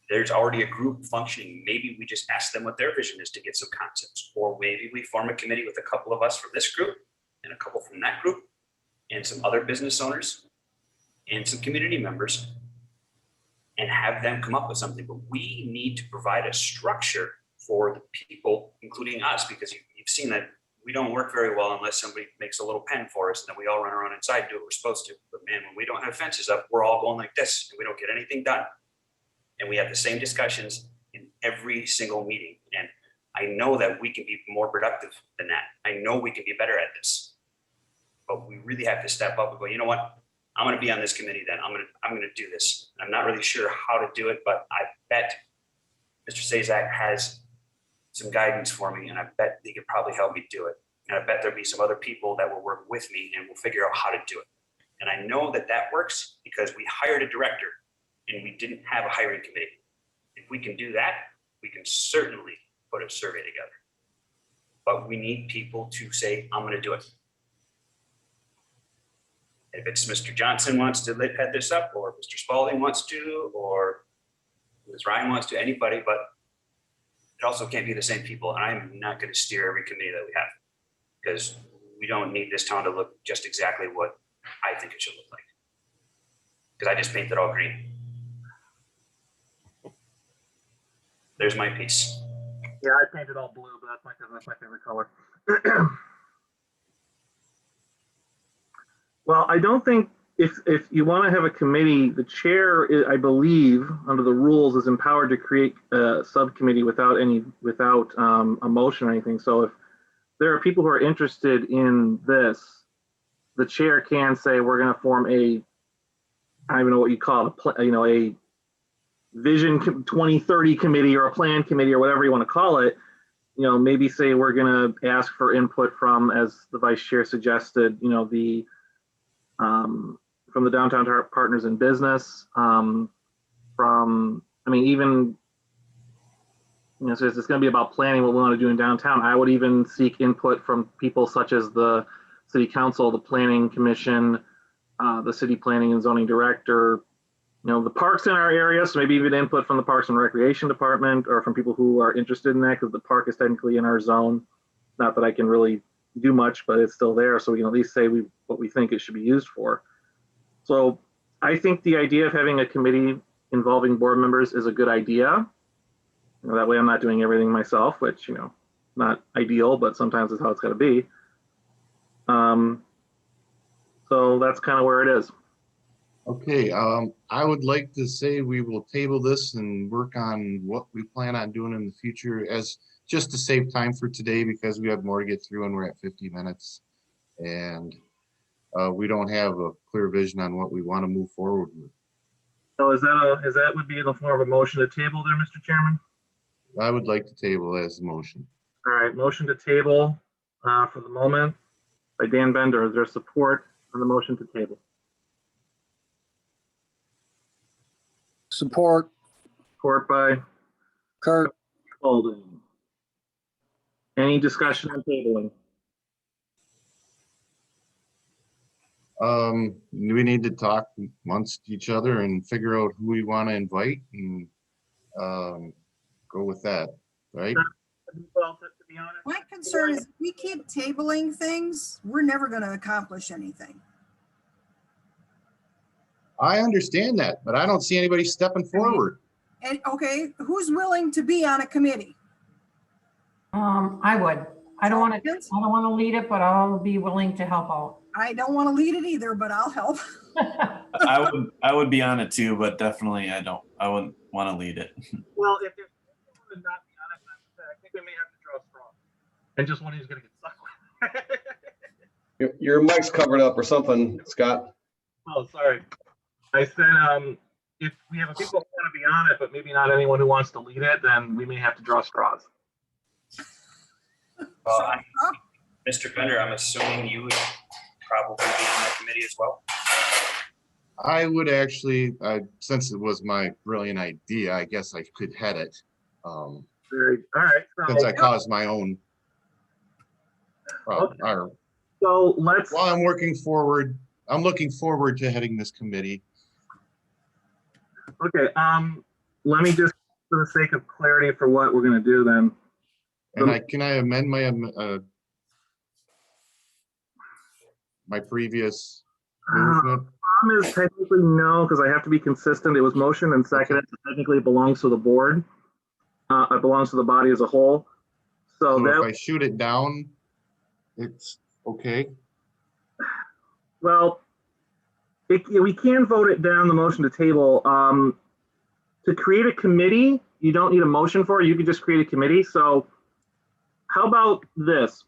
There's already a group functioning. Maybe we just ask them what their vision is to get some concepts, or maybe we form a committee with a couple of us from this group and a couple from that group and some other business owners and some community members and have them come up with something. But we need to provide a structure for the people, including us, because you've seen that we don't work very well unless somebody makes a little pen for us and then we all run around inside and do what we're supposed to. But man, when we don't have fences up, we're all going like this and we don't get anything done. And we have the same discussions in every single meeting. And I know that we can be more productive than that. I know we can be better at this. But we really have to step up and go, you know what? I'm going to be on this committee then. I'm going to do this. I'm not really sure how to do it, but I bet Mr. Sazak has some guidance for me, and I bet he could probably help me do it. And I bet there'll be some other people that will work with me and we'll figure out how to do it. And I know that that works because we hired a director and we didn't have a hiring committee. If we can do that, we can certainly put a survey together. But we need people to say, I'm going to do it. If it's Mr. Johnson wants to head this up, or Mr. Spalding wants to, or Ms. Ryan wants to, anybody, but it also can't be the same people. And I'm not going to steer every committee that we have, because we don't need this town to look just exactly what I think it should look like. Because I just paint it all green. There's my piece. Yeah, I painted all blue, but that's my favorite color. Well, I don't think if you want to have a committee, the chair, I believe, under the rules, is empowered to create a subcommittee without a motion or anything. So if there are people who are interested in this, the chair can say, we're going to form I don't even know what you call it, a Vision 2030 committee or a plan committee or whatever you want to call it. Maybe say we're going to ask for input from, as the vice chair suggested, from the downtown partners in business, so it's going to be about planning what we want to do in downtown. I would even seek input from people such as the city council, the planning commission, the city planning and zoning director, the parks in our area. So maybe even input from the Parks and Recreation Department or from people who are interested in that, because the park is technically in our zone. Not that I can really do much, but it's still there. So we can at least say what we think it should be used for. So I think the idea of having a committee involving board members is a good idea. That way I'm not doing everything myself, which, not ideal, but sometimes it's how it's got to be. So that's kind of where it is. Okay, I would like to say we will table this and work on what we plan on doing in the future, as just to save time for today, because we have more to get through and we're at 50 minutes. And we don't have a clear vision on what we want to move forward with. So is that would be in the form of a motion to table there, Mr. Chairman? I would like to table as a motion. All right, motion to table for the moment by Dan Bender. Is there support on the motion to table? Support. Support by Kurt. Spalding. Any discussion on tabling? We need to talk amongst each other and figure out who we want to invite and go with that, right? Well, to be honest, My concern is if we keep tabling things, we're never going to accomplish anything. I understand that, but I don't see anybody stepping forward. And okay, who's willing to be on a committee? I would. I don't want to lead it, but I'll be willing to help out. I don't want to lead it either, but I'll help. I would be on it too, but definitely I wouldn't want to lead it. Well, if there's someone to not be on it, I think we may have to draw straws. And just one who's gonna get stuck with. Your mic's covered up or something, Scott. Oh, sorry. I said, if we have a people who want to be on it, but maybe not anyone who wants to lead it, then we may have to draw straws. Mr. Bender, I'm assuming you would probably be on that committee as well. I would actually, since it was my brilliant idea, I guess I could head it. All right. Since I caused my own. So let's. While I'm working forward, I'm looking forward to heading this committee. Okay. Let me just, for the sake of clarity for what we're going to do then. And can I amend my previous movement? Problem is technically no, because I have to be consistent. It was motion and seconded. So technically, it belongs to the board. It belongs to the body as a whole. So if I shoot it down, it's okay. Well, we can vote it down, the motion to table. To create a committee, you don't need a motion for it. You could just create a committee. So how about this?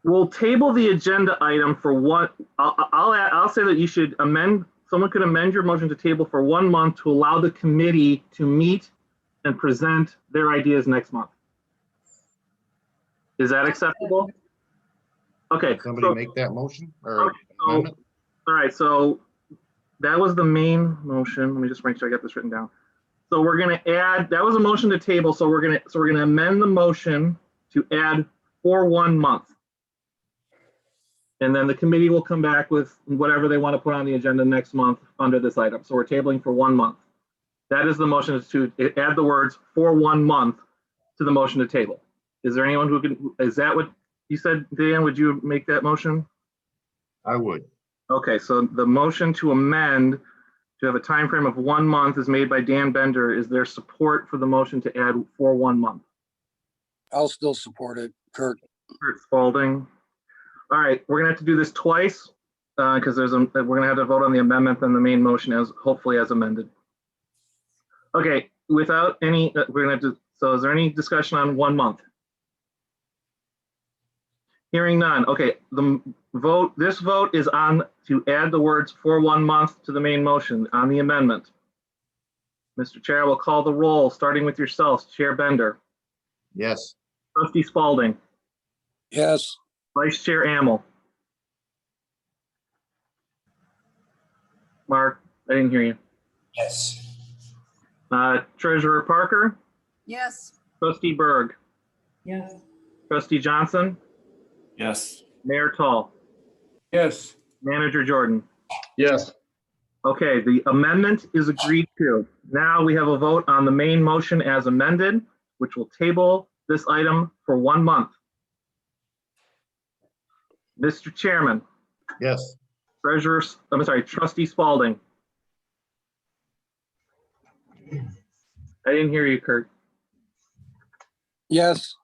We'll table the agenda item for what, I'll say that you should amend, someone could amend your motion to table for 1 month to allow the committee to meet and present their ideas next month. Is that acceptable? Okay. Somebody make that motion or amendment? All right, so that was the main motion. Let me just make sure I got this written down. So we're gonna add, that was a motion to table, so we're gonna amend the motion to add for 1 month. And then the committee will come back with whatever they want to put on the agenda next month under this item. So we're tabling for 1 month. That is the motion, is to add the words for 1 month to the motion to table. Is there anyone who can, is that what you said, Dan? Would you make that motion? I would. Okay, so the motion to amend to have a time frame of 1 month is made by Dan Bender. Is there support for the motion to add for 1 month? I'll still support it, Kurt. Kurt Spalding. All right, we're gonna have to do this twice because we're gonna have to vote on the amendment and the main motion as hopefully as amended. Okay, without any, we're gonna have to, so is there any discussion on 1 month? Hearing none. Okay, this vote is on to add the words for 1 month to the main motion on the amendment. Mr. Chair will call the roll, starting with yourself, Chair Bender. Yes. Trustee Spalding. Yes. Vice Chair Amel. Mark, I didn't hear you. Yes. Treasurer Parker. Yes. Trustee Berg. Yes. Trustee Johnson. Yes. Mayor Tall. Yes. Manager Jordan. Yes. Okay, the amendment is agreed to. Now we have a vote on the main motion as amended, which will table this item for 1 month. Mr. Chairman. Yes. Trustee Spalding. I didn't hear you, Kurt. Yes.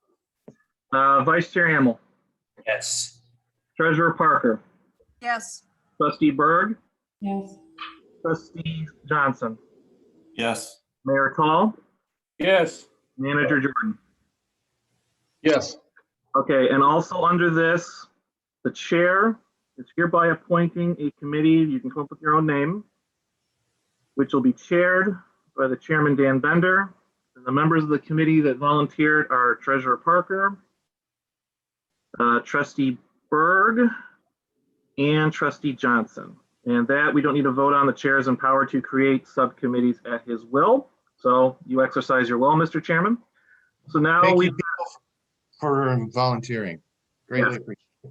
Vice Chair Hamel. Yes. Treasurer Parker. Yes. Trustee Berg. Yes. Trustee Johnson. Yes. Mayor Tall. Yes. Manager Jordan. Yes. Okay, and also under this, the chair is hereby appointing a committee, you can come up with your own name, which will be chaired by the chairman, Dan Bender. And the members of the committee that volunteered are Treasurer Parker, Trustee Berg, and Trustee Johnson. And that we don't need to vote on. The chair is empowered to create subcommittees at his will. So you exercise your will, Mr. Chairman. So now Thank we you for volunteering. Greatly appreciate it.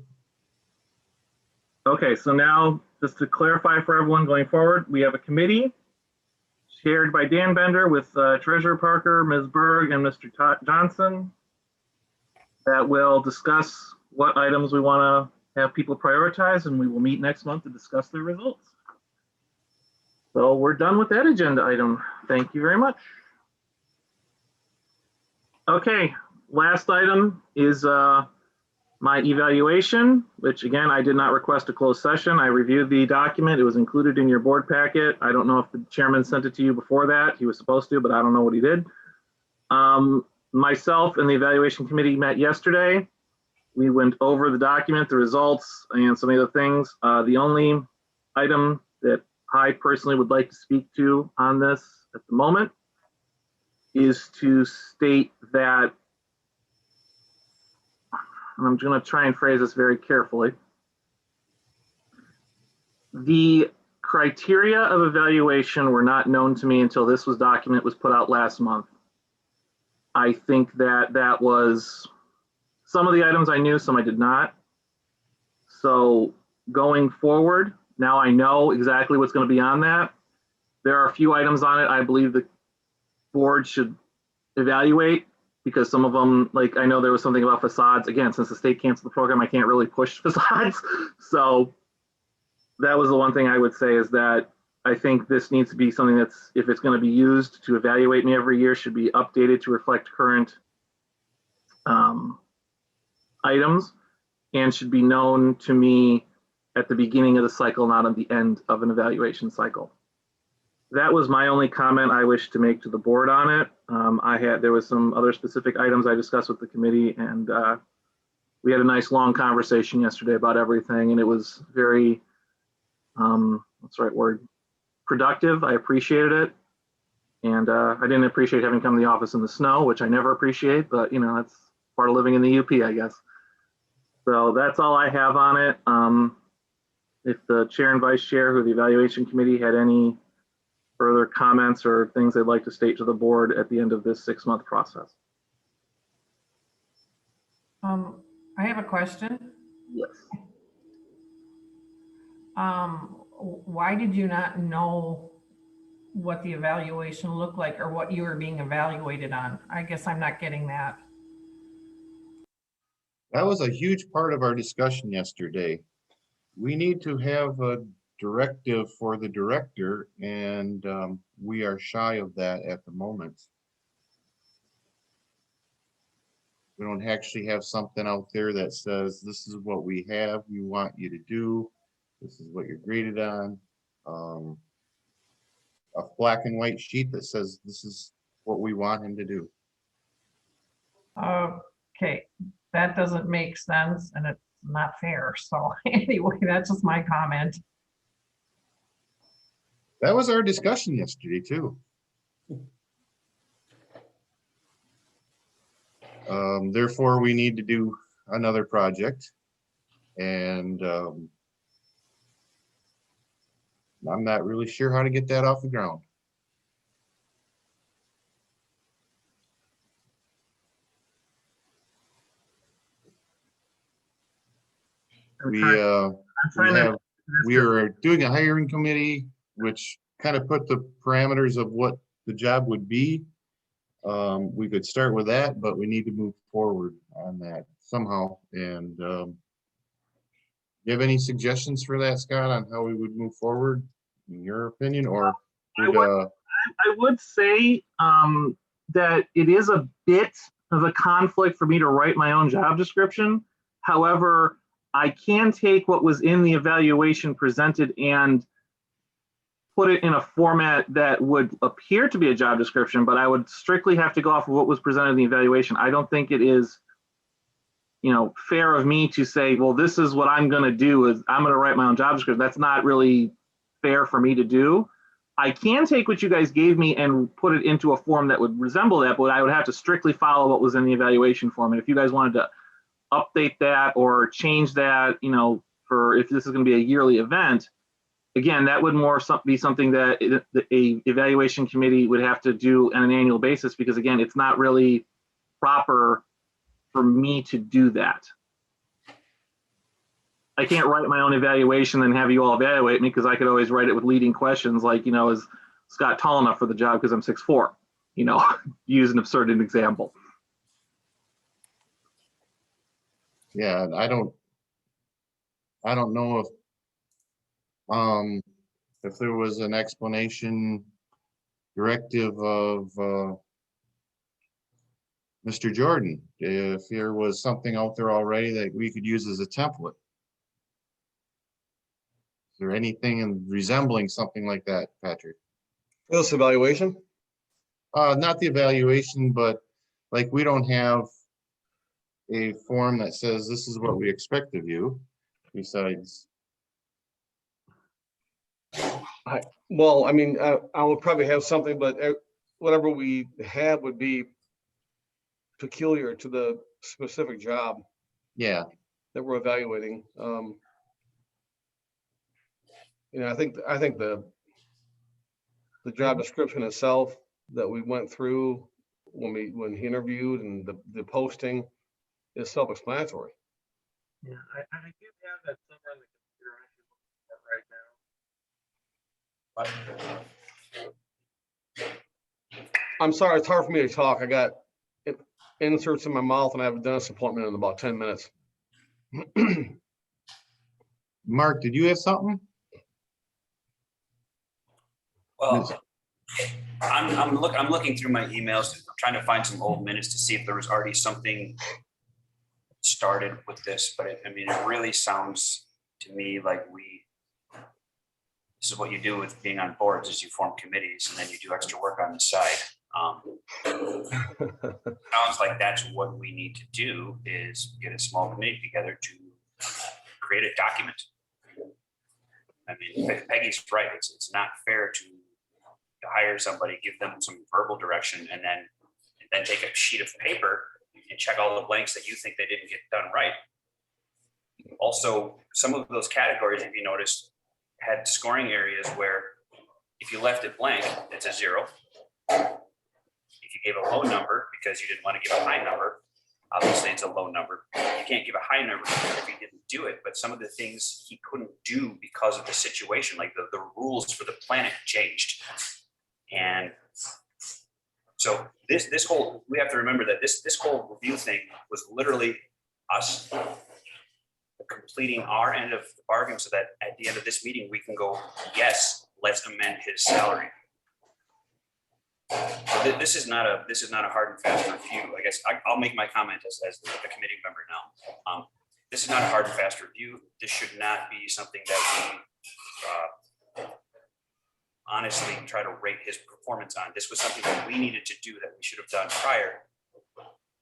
Okay, so now just to clarify for everyone going forward, we have a committee chaired by Dan Bender with Treasurer Parker, Ms. Berg, and Mr. Johnson that will discuss what items we want to have people prioritize, and we will meet next month to discuss their results. So we're done with that agenda item. Thank you very much. Okay, last item is My evaluation, which again, I did not request a closed session. I reviewed the document. It was included in your board packet. I don't know if the chairman sent it to you before that. He was supposed to, but I don't know what he did. Myself and the evaluation committee met yesterday. We went over the document, the results, and some of the things. The only item that I personally would like to speak to on this at the moment is to state that, and I'm going to try and phrase this very carefully. The criteria of evaluation were not known to me until this document was put out last month. I think that was, some of the items I knew, some I did not. So going forward, now I know exactly what's going to be on that. There are a few items on it I believe the board should evaluate, because some of them, like I know there was something about facades. Again, since the state canceled the program, I can't really push facades. So that was the one thing I would say, is that I think this needs to be something that's, if it's going to be used to evaluate me every year, should be updated to reflect current items, and should be known to me at the beginning of the cycle, not at the end of an evaluation cycle. That was my only comment I wish to make to the board on it. There was some other specific items I discussed with the committee, and we had a nice long conversation yesterday about everything, and it was very, what's the right word? Productive. I appreciated it. And I didn't appreciate having come to the office in the snow, which I never appreciate, but you know, that's part of living in the UP, I guess. So that's all I have on it. If the chair and vice chair who the evaluation committee had any further comments or things they'd like to state to the board at the end of this 6-month process. I have a question. Yes. Why did you not know what the evaluation looked like, or what you were being evaluated on? I guess I'm not getting that. That was a huge part of our discussion yesterday. We need to have a directive for the director, and we are shy of that at the moment. We don't actually have something out there that says, this is what we have, we want you to do, this is what you're graded on. A black and white sheet that says, this is what we want him to do. Okay, that doesn't make sense, and it's not fair. So anyway, that's just my comment. That was our discussion yesterday too. Therefore, we need to do another project, and I'm not really sure how to get that off the ground. We are doing a hiring committee, which kind of put the parameters of what the job would be. We could start with that, but we need to move forward on that somehow. And do you have any suggestions for that, Scott, on how we would move forward, in your opinion? Or I would say that it is a bit of a conflict for me to write my own job description. However, I can take what was in the evaluation presented and put it in a format that would appear to be a job description, but I would strictly have to go off of what was presented in the evaluation. I don't think it is, you know, fair of me to say, well, this is what I'm going to do, is I'm going to write my own job description. That's not really fair for me to do. I can take what you guys gave me and put it into a form that would resemble that, but I would have to strictly follow what was in the evaluation form. And if you guys wanted to update that or change that, you know, for if this is going to be a yearly event, again, that would more be something that a evaluation committee would have to do on an annual basis, because again, it's not really proper for me to do that. I can't write my own evaluation and have you all evaluate me, because I could always write it with leading questions like, you know, is Scott tall enough for the job because I'm 6'4", you know, use an absurd example. yeah, I don't know if there was an explanation directive of Mr. Jordan, if there was something out there already that we could use as a template. Is there anything in resembling something like that, Patrick? This evaluation? Not the evaluation, but like we don't have a form that says this is what we expect of you. Besides, Well, I mean, I would probably have something, but whatever we have would be peculiar to the specific job yeah, that we're evaluating. You know, I think the job description itself that we went through when he interviewed and the posting is self-explanatory. Yeah, I do have that somewhere on the computer. I should look at right now. I'm sorry, it's hard for me to talk. I got inserts in my mouth and I have a dentist appointment in about 10 minutes. Mark, did you have something? Well, I'm looking through my emails, I'm trying to find some old minutes to see if there was already something started with this, but I mean, it really sounds to me like this is what you do with being on boards, is you form committees and then you do extra work on the side. Sounds like that's what we need to do, is get a small committee together to create a document. I mean, Peggy's right. It's not fair to hire somebody, give them some verbal direction, and then take a sheet of paper and check all the blanks that you think they didn't get done right. Also, some of those categories, if you noticed, had scoring areas where if you left it blank, it's a 0. If you gave a low number because you didn't want to give a high number, obviously it's a low number. You can't give a high number if he didn't do it, but some of the things he couldn't do because of the situation, like the rules for the planet changed. And so this whole, we have to remember that this whole review thing was literally us completing our end of the bargain so that at the end of this meeting, we can go, yes, let's amend his salary. So this is not a hard and fast review. I guess I'll make my comment as the committee member now. This is not a hard and fast review. This should not be something that we honestly try to rate his performance on. This was something that we needed to do that we should have done prior.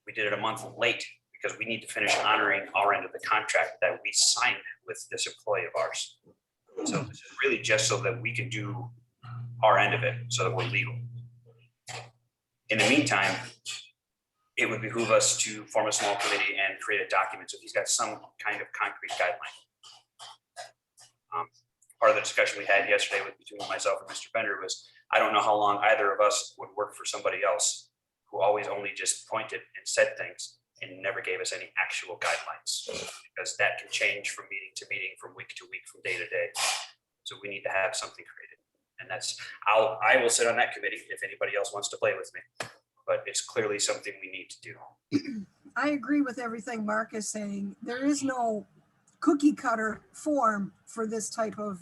We did it a month late because we need to finish honoring our end of the contract that we signed with this employee of ours. So this is really just so that we can do our end of it, so that we're legal. In the meantime, it would behoove us to form a small committee and create a document so he's got some kind of concrete guideline. Part of the discussion we had yesterday between myself and Mr. Bender was, I don't know how long either of us would work for somebody else who always only just pointed and said things and never gave us any actual guidelines, because that can change from meeting to meeting, from week to week, from day to day. So we need to have something created. And I will sit on that committee if anybody else wants to play with me, but it's clearly something we need to do. I agree with everything Mark is saying. There is no cookie cutter form for this type of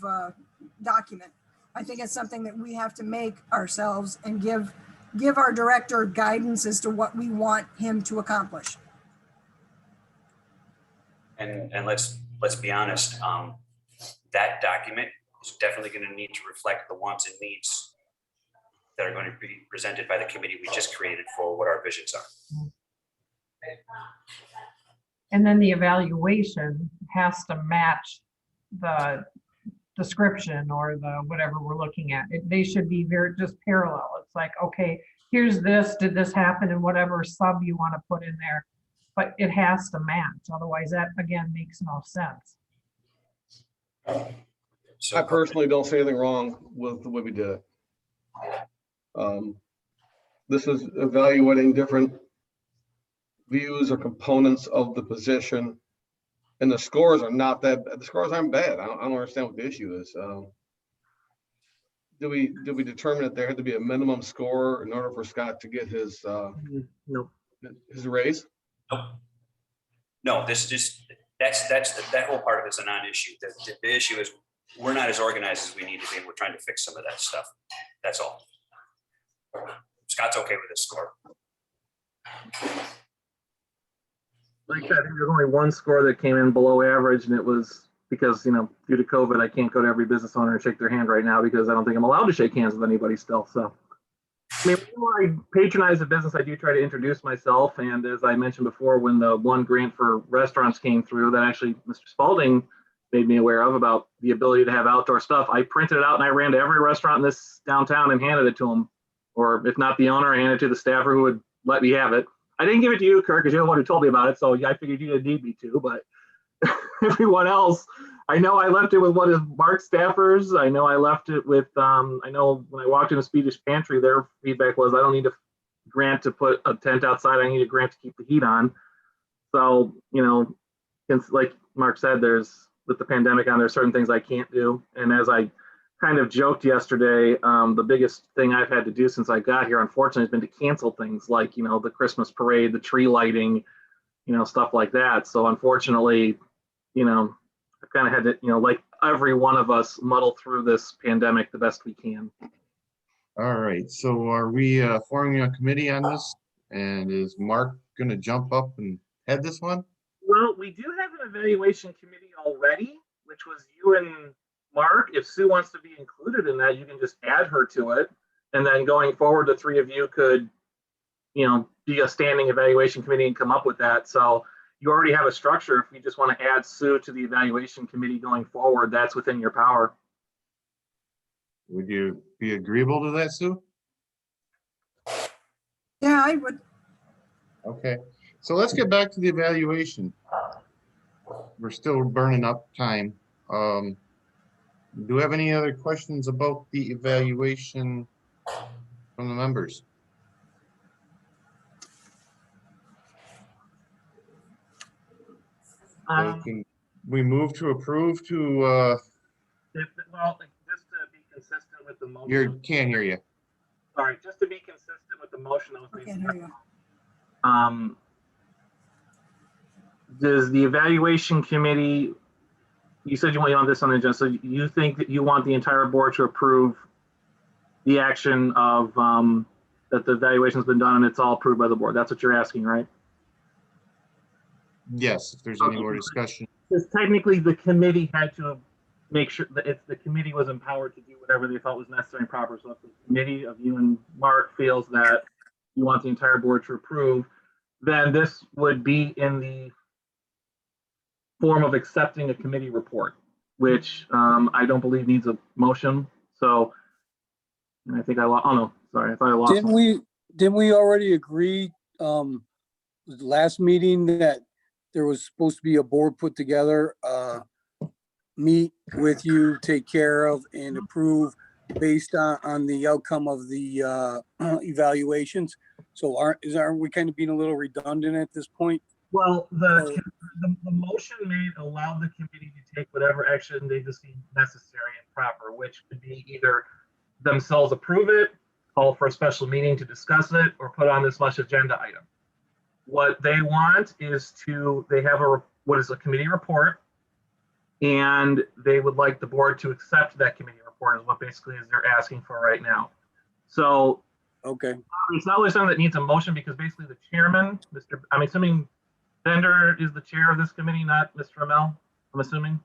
document. I think it's something that we have to make ourselves and give our director guidance as to what we want him to accomplish. And let's be honest, that document is definitely going to need to reflect the wants and needs that are going to be presented by the committee we just created for what our visions are. And then the evaluation has to match the description or the whatever we're looking at. They should be just parallel. It's like, okay, here's this, did this happen, and whatever sub you want to put in there, but it has to match. Otherwise that again makes no sense. So I personally don't see anything wrong with the way we did it. This is evaluating different views or components of the position, and the scores are not that bad. The scores aren't bad. I don't understand what the issue is. Do we determine that there had to be a minimum score in order for Scott to get his Nope. his raise? Nope. No, that whole part of it's a non-issue. The issue is we're not as organized as we need to be, and we're trying to fix some of that stuff. That's all. Scott's okay with his score. Like I said, I think there's only one score that came in below average, and it was because, due to COVID, I can't go to every business owner and shake their hand right now because I don't think I'm allowed to shake hands with anybody still. So, I mean, when I patronize a business, I do try to introduce myself. And as I mentioned before, when the one grant for restaurants came through, that actually Mr. Spalding made me aware of about the ability to have outdoor stuff, I printed it out and I ran to every restaurant in this downtown and handed it to them. Or if not the owner, I handed it to the staffer who would let me have it. I didn't give it to you, Kirk, because you're the one who told me about it. So I figured you didn't need me to, but everyone else, I know I left it with one of Mark's staffers. I know I left it with, I know when I walked in the Swedish pantry, their feedback was, I don't need a grant to put a tent outside. I need a grant to keep the heat on. So, like Mark said, with the pandemic on, there's certain things I can't do. And as I kind of joked yesterday, the biggest thing I've had to do since I got here, unfortunately, has been to cancel things like, the Christmas parade, the tree lighting, stuff like that. So unfortunately, I've kind of had to, like every one of us, muddle through this pandemic the best we can. All right, so are we forming a committee on this? And is Mark going to jump up and head this one? Well, we do have an evaluation committee already, which was you and Mark. If Sue wants to be included in that, you can just add her to it. And then going forward, the three of you could, be a standing evaluation committee and come up with that. So you already have a structure. If you just want to add Sue to the evaluation committee going forward, that's within your power. Would you be agreeable to that, Sue? Yeah, I would. Okay, so let's get back to the evaluation. We're still burning up time. Do we have any other questions about the evaluation from the members? Can we move to approve to, well, just to be consistent with the motion. can't hear you. Sorry, just to be consistent with the motion that was made. Okay, there you go. Does the evaluation committee, you said you want this on the agenda, so you think that you want the entire board to approve the action of that the evaluation's been done and it's all approved by the board? That's what you're asking, right? Yes, if there's any more discussion. Because technically the committee had to make sure that the committee was empowered to do whatever they felt was necessary and proper. So if the committee of you and Mark feels that you want the entire board to approve, then this would be in the form of accepting a committee report, which I don't believe needs a motion. So, and I think I lost, oh no, sorry, I thought I lost. Didn't we already agree last meeting that there was supposed to be a board put together, meet with you, take care of and approve based on the outcome of the evaluations? So aren't we kind of being a little redundant at this point? Well, the motion made allowed the committee to take whatever action they deem necessary and proper, which could be either themselves approve it, call for a special meeting to discuss it, or put on this much agenda item. What they want is they have what is a committee report, and they would like the board to accept that committee report is what basically is they're asking for right now. So okay, it's not really something that needs a motion because basically the chairman, I'm assuming Bender is the chair of this committee, not Mr. Amell, I'm assuming.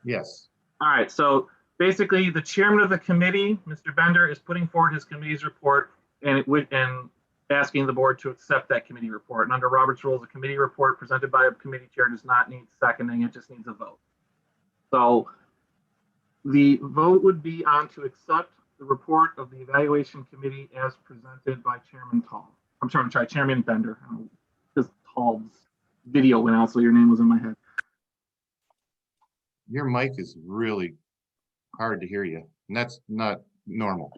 Yes. All right, so basically the chairman of the committee, Mr. Bender, is putting forward his committee's report and asking the board to accept that committee report. And under Robert's rules, a committee report presented by a committee chair does not need seconding, it just needs a vote. So the vote would be on to accept the report of the evaluation committee as presented by Chairman Tall. I'm sorry, Chairman Bender. Because Tall's video went out, so your name was in my head. Your mic is really hard to hear you, and that's not normal.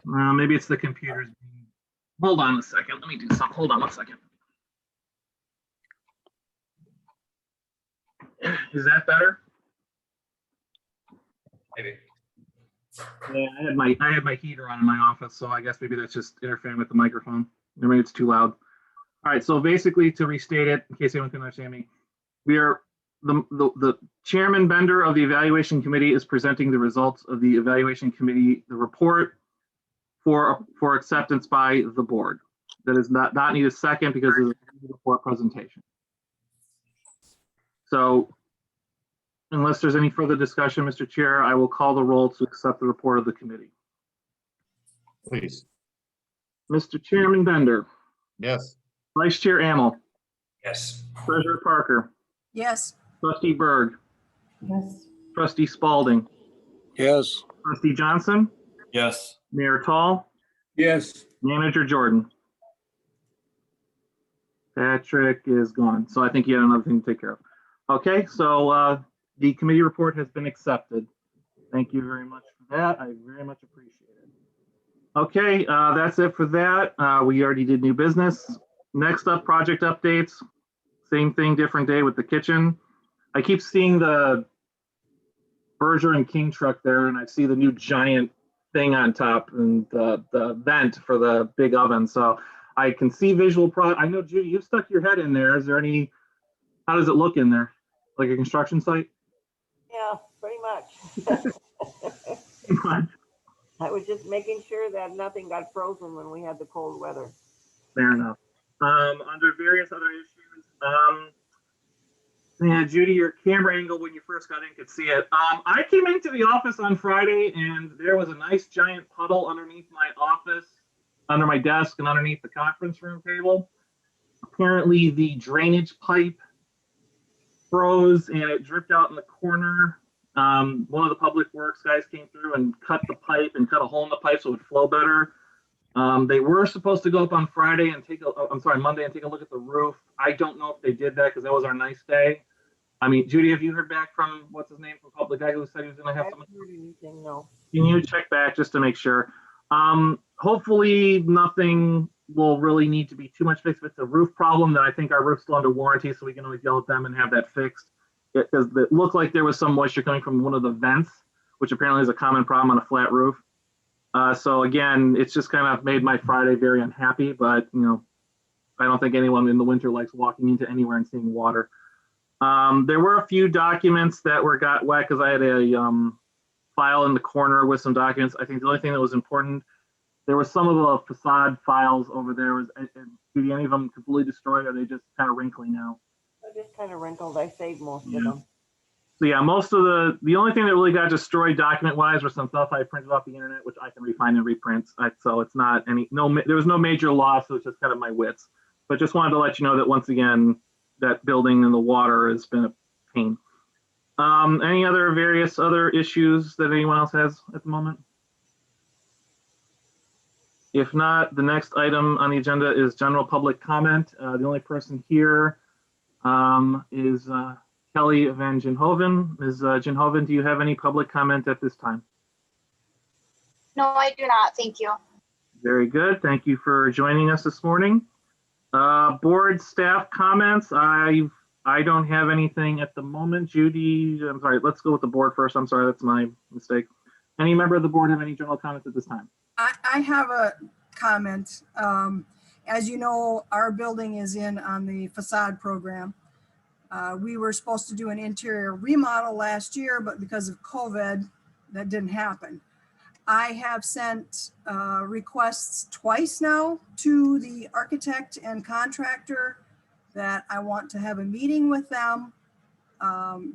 Maybe it's the computer's. Hold on a second. Let me do something. Hold on 1 second. Is that better? Maybe. Yeah, I had my heater on in my office, so I guess maybe that's just interfering with the microphone. Maybe it's too loud. All right, so basically to restate it, in case anyone can understand me, we are the Chairman Bender of the Evaluation Committee is presenting the results of the Evaluation Committee, the report for acceptance by the board. That is not need a second because it's a report presentation. So unless there's any further discussion, Mr. Chair, I will call the roll to accept the report of the committee. Please. Mr. Chairman Bender, Yes. Vice Chair Amel, Yes. Treasurer Parker, Yes. Trustee Berg, Yes. Trustee Spalding, Yes. Trustee Johnson, Yes. Mayor Tall, Yes, Manager Jordan. Patrick is gone, so I think he had another thing to take care of. Okay, so the committee report has been accepted. Thank you very much for that. I very much appreciate it. Okay, that's it for that. We already did new business. Next up, project updates. Same thing, different day with the kitchen. I keep seeing the Berger and King truck there, and I see the new giant thing on top and the vent for the big oven. So I can see visual I know, Judy, you stuck your head in there. Is there any, how does it look in there? Like a construction site? Yeah, pretty much. I was just making sure that nothing got frozen when we had the cold weather. Fair enough. Under various other issues, yeah, Judy, your camera angle when you first got in could see it. I came into the office on Friday and there was a nice giant puddle underneath my office, under my desk and underneath the conference room table. Apparently the drainage pipe froze and it dripped out in the corner. One of the public works guys came through and cut the pipe and cut a hole in the pipe so it would flow better. They were supposed to go up on Monday and take a look at the roof. I don't know if they did that because that was our nice day. I mean, Judy, have you heard back from what's his name from public guy who said he was going to have something? I haven't heard anything, no. Can you check back just to make sure? Hopefully nothing will really need to be too much fixed. If it's a roof problem, then I think our roof's still under warranty, so we can always yell at them and have that fixed. Because it looked like there was some moisture coming from one of the vents, which apparently is a common problem on a flat roof. So again, it's just kind of made my Friday very unhappy, but you know, I don't think anyone in the winter likes walking into anywhere and seeing water. There were a few documents that got wet because I had a file in the corner with some documents. I think the only thing that was important, there were some of the facade files over there. Did any of them completely destroyed, or are they just kind of wrinkly now? They're just kind of wrinkled. I saved most of them. So yeah, most of the only thing that really got destroyed document-wise was some stuff I printed off the internet, which I can refine and reprint. So it's not there was no major loss. So it's just kind of my wits. But just wanted to let you know that once again, that building in the water has been a pain. Any other various other issues that anyone else has at the moment? If not, the next item on the agenda is general public comment. The only person here is Kelly Van Ginhoven. Ms. Ginhoven, do you have any public comment at this time? No, I do not. Thank you. Very good. Thank you for joining us this morning. Board staff comments. I don't have anything at the moment. Judy, I'm sorry, let's go with the board first. I'm sorry, that's my mistake. Any member of the board have any general comments at this time? I have a comment. As you know, our building is in on the facade program. We were supposed to do an interior remodel last year, but because of COVID, that didn't happen. I have sent requests twice now to the architect and contractor that I want to have a meeting with them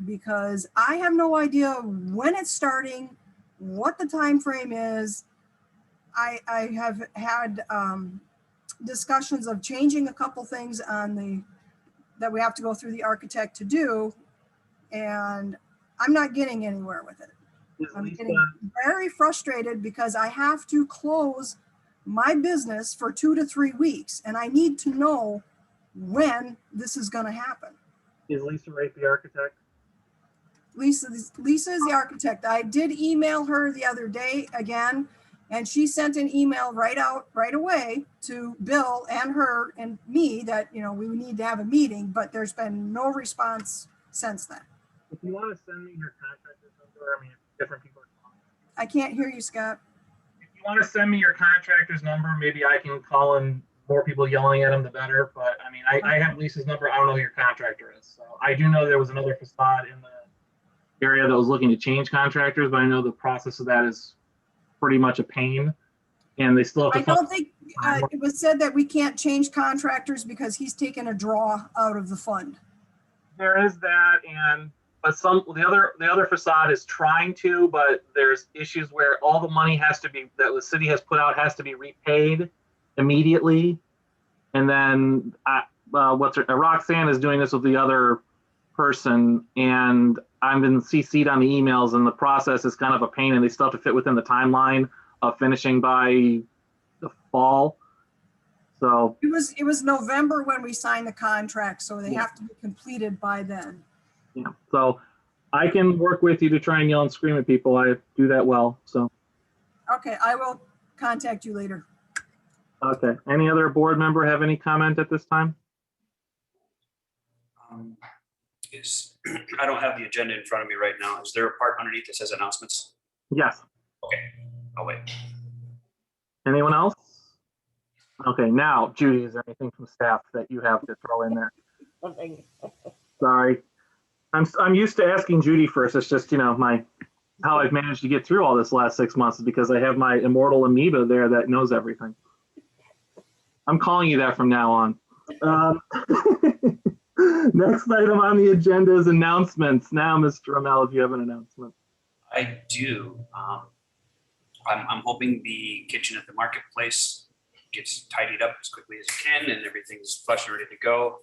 because I have no idea when it's starting, what the time frame is. I have had discussions of changing a couple things on that we have to go through the architect to do, and I'm not getting anywhere with it. I'm getting very frustrated because I have to close my business for 2 to 3 weeks, and I need to know when this is going to happen. Is Lisa Wright the architect? Lisa is the architect. I did email her the other day again, and she sent an email right away to Bill and her and me that, you know, we would need to have a meeting, but there's been no response since then. If you want to send me your contractor's number, I mean, different people are calling. I can't hear you, Scott. If you want to send me your contractor's number, maybe I can call and more people yelling at him, the better. But I mean, I have Lisa's number. I don't know who your contractor is. So I do know there was another facade in the area that was looking to change contractors, but I know the process of that is pretty much a pain. And they still have to It was said that we can't change contractors because he's taken a draw out of the fund. There is that, but the other facade is trying to, but there's issues where all the money has to be, that the city has put out, has to be repaid immediately. And then Roxanne is doing this with the other person, and I've been CC'd on the emails, and the process is kind of a pain, and they still have to fit within the timeline of finishing by the fall. So It was November when we signed the contract, so they have to be completed by then. yeah, so I can work with you to try and yell and scream at people. I do that well. So Okay, I will contact you later. okay. Any other board member have any comment at this time? I don't have the agenda in front of me right now. Is there a part underneath that says announcements? Yes. Okay, I'll wait. Anyone else? Okay, now Judy, is there anything from staff that you have to throw in there? Nothing. Sorry, I'm used to asking Judy first. It's just, you know, how I've managed to get through all this last 6 months is because I have my immortal amoeba there that knows everything. I'm calling you that from now on. Next item on the agenda is announcements. Now, Mr. Ramel, if you have an announcement. I do. I'm hoping the kitchen at the marketplace gets tidied up as quickly as it can and everything's flush and ready to go.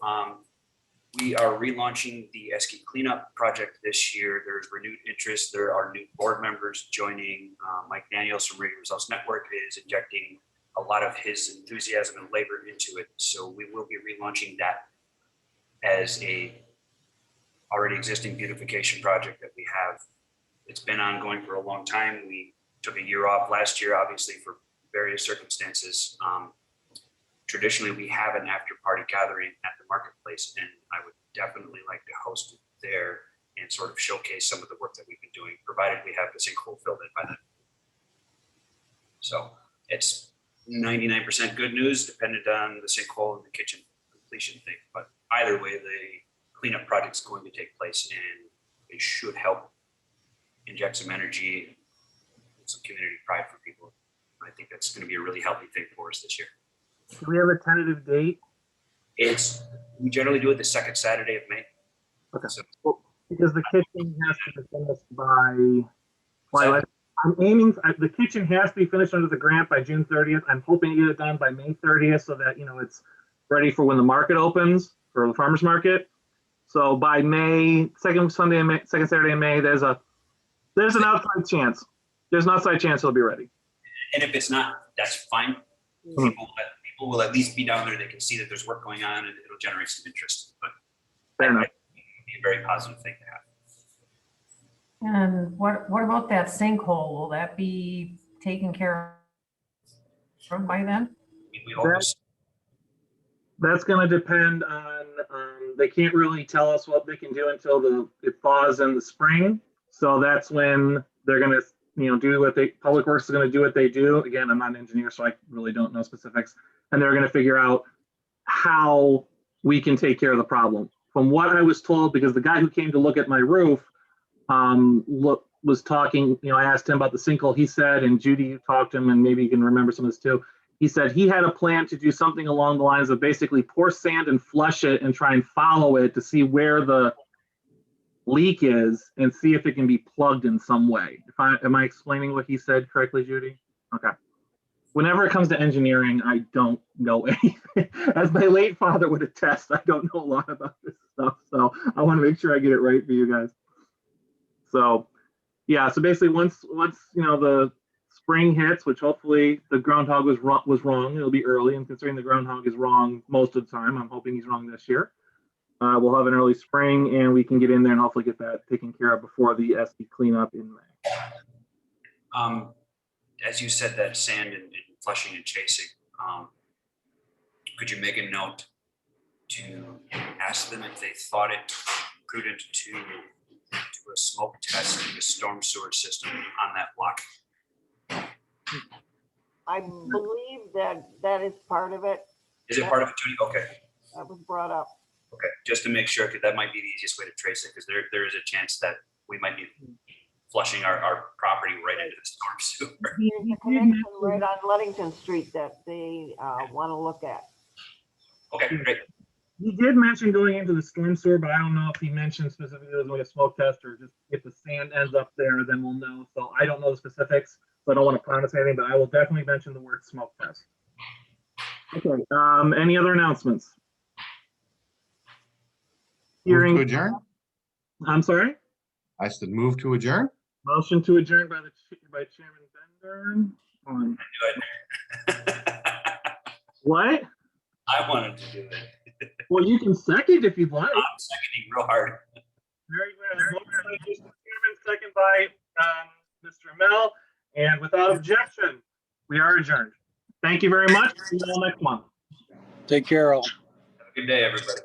We are relaunching the Esky cleanup project this year. There's renewed interest. There are new board members joining. Mike Daniels from Radio Results Network is injecting a lot of his enthusiasm and labor into it. So we will be relaunching that as a already existing beautification project that we have. It's been ongoing for a long time. We took a year off last year, obviously for various circumstances. Traditionally, we have an after party gathering at the marketplace, and I would definitely like to host it there and sort of showcase some of the work that we've been doing, provided we have the sinkhole filled in by then. So it's 99% good news, dependent on the sinkhole and the kitchen completion thing. But either way, the cleanup project is going to take place, and it should help inject some energy and some community pride for people. I think that's going to be a really healthy thing for us this year. Do we have a tentative date? We generally do it the second Saturday of May. Okay. So, well, because the kitchen has to be finished by, I'm aiming, the kitchen has to be finished under the grant by June 30th. I'm hoping to get it done by May 30th so that, you know, it's ready for when the market opens, for the farmer's market. So by May, second Saturday in May, there's an outside chance. There's an outside chance it'll be ready. and if it's not, that's fine. People will at least be down there. They can see that there's work going on, and it'll generate some interest. But Fair enough. it'd be a very positive thing to have. And what about that sinkhole? Will that be taken care of by then? We always, That's going to depend on, they can't really tell us what they can do until it thaws in the spring. So that's when they're going to, do what Public Works is going to do what they do. Again, I'm not an engineer, so I really don't know specifics. And they're going to figure out how we can take care of the problem. From what I was told, because the guy who came to look at my roof was talking, I asked him about the sinkhole. He said, and Judy, you talked to him, and maybe you can remember some of this too. He said he had a plan to do something along the lines of basically pour sand and flush it and try and follow it to see where the leak is and see if it can be plugged in some way. Am I explaining what he said correctly, Judy? Okay. Whenever it comes to engineering, I don't know anything. As my late father would attest, I don't know a lot about this stuff. So I want to make sure I get it right for you guys. So yeah, so basically once the spring hits, which hopefully the groundhog was wrong, it'll be early, and considering the groundhog is wrong most of the time, I'm hoping he's wrong this year. We'll have an early spring, and we can get in there and hopefully get that taken care of before the Esky cleanup in May. as you said, that sand and flushing and chasing, could you make a note to ask them if they thought it prudent to do a smoke test in the storm sewer system on that block? I believe that is part of it. Is it part of it, Judy? Okay. That was brought up. Okay, just to make sure, because that might be the easiest way to trace it, because there is a chance that we might be flushing our property right into the storm sewer. There's a connection right on Ludington Street that they want to look at. Okay, great. He did mention going into the storm sewer, but I don't know if he mentioned specifically it was like a smoke test or just if the sand ends up there, then we'll know. So I don't know the specifics, so I don't want to promise anything, but I will definitely mention the word smoke test. Okay, any other announcements? Move to Hearing, adjourn? I'm sorry? I said move to adjourn? Motion to adjourn by Chairman Bender. What? I wanted to do it. Well, you can second if you'd like. I'm seconding real hard. Very good. Motion by Mr. Chairman, second by Mr. Mel, and without objection, we are adjourned. Thank you very much. See you all next month. Take care, all. Have a good day, everybody.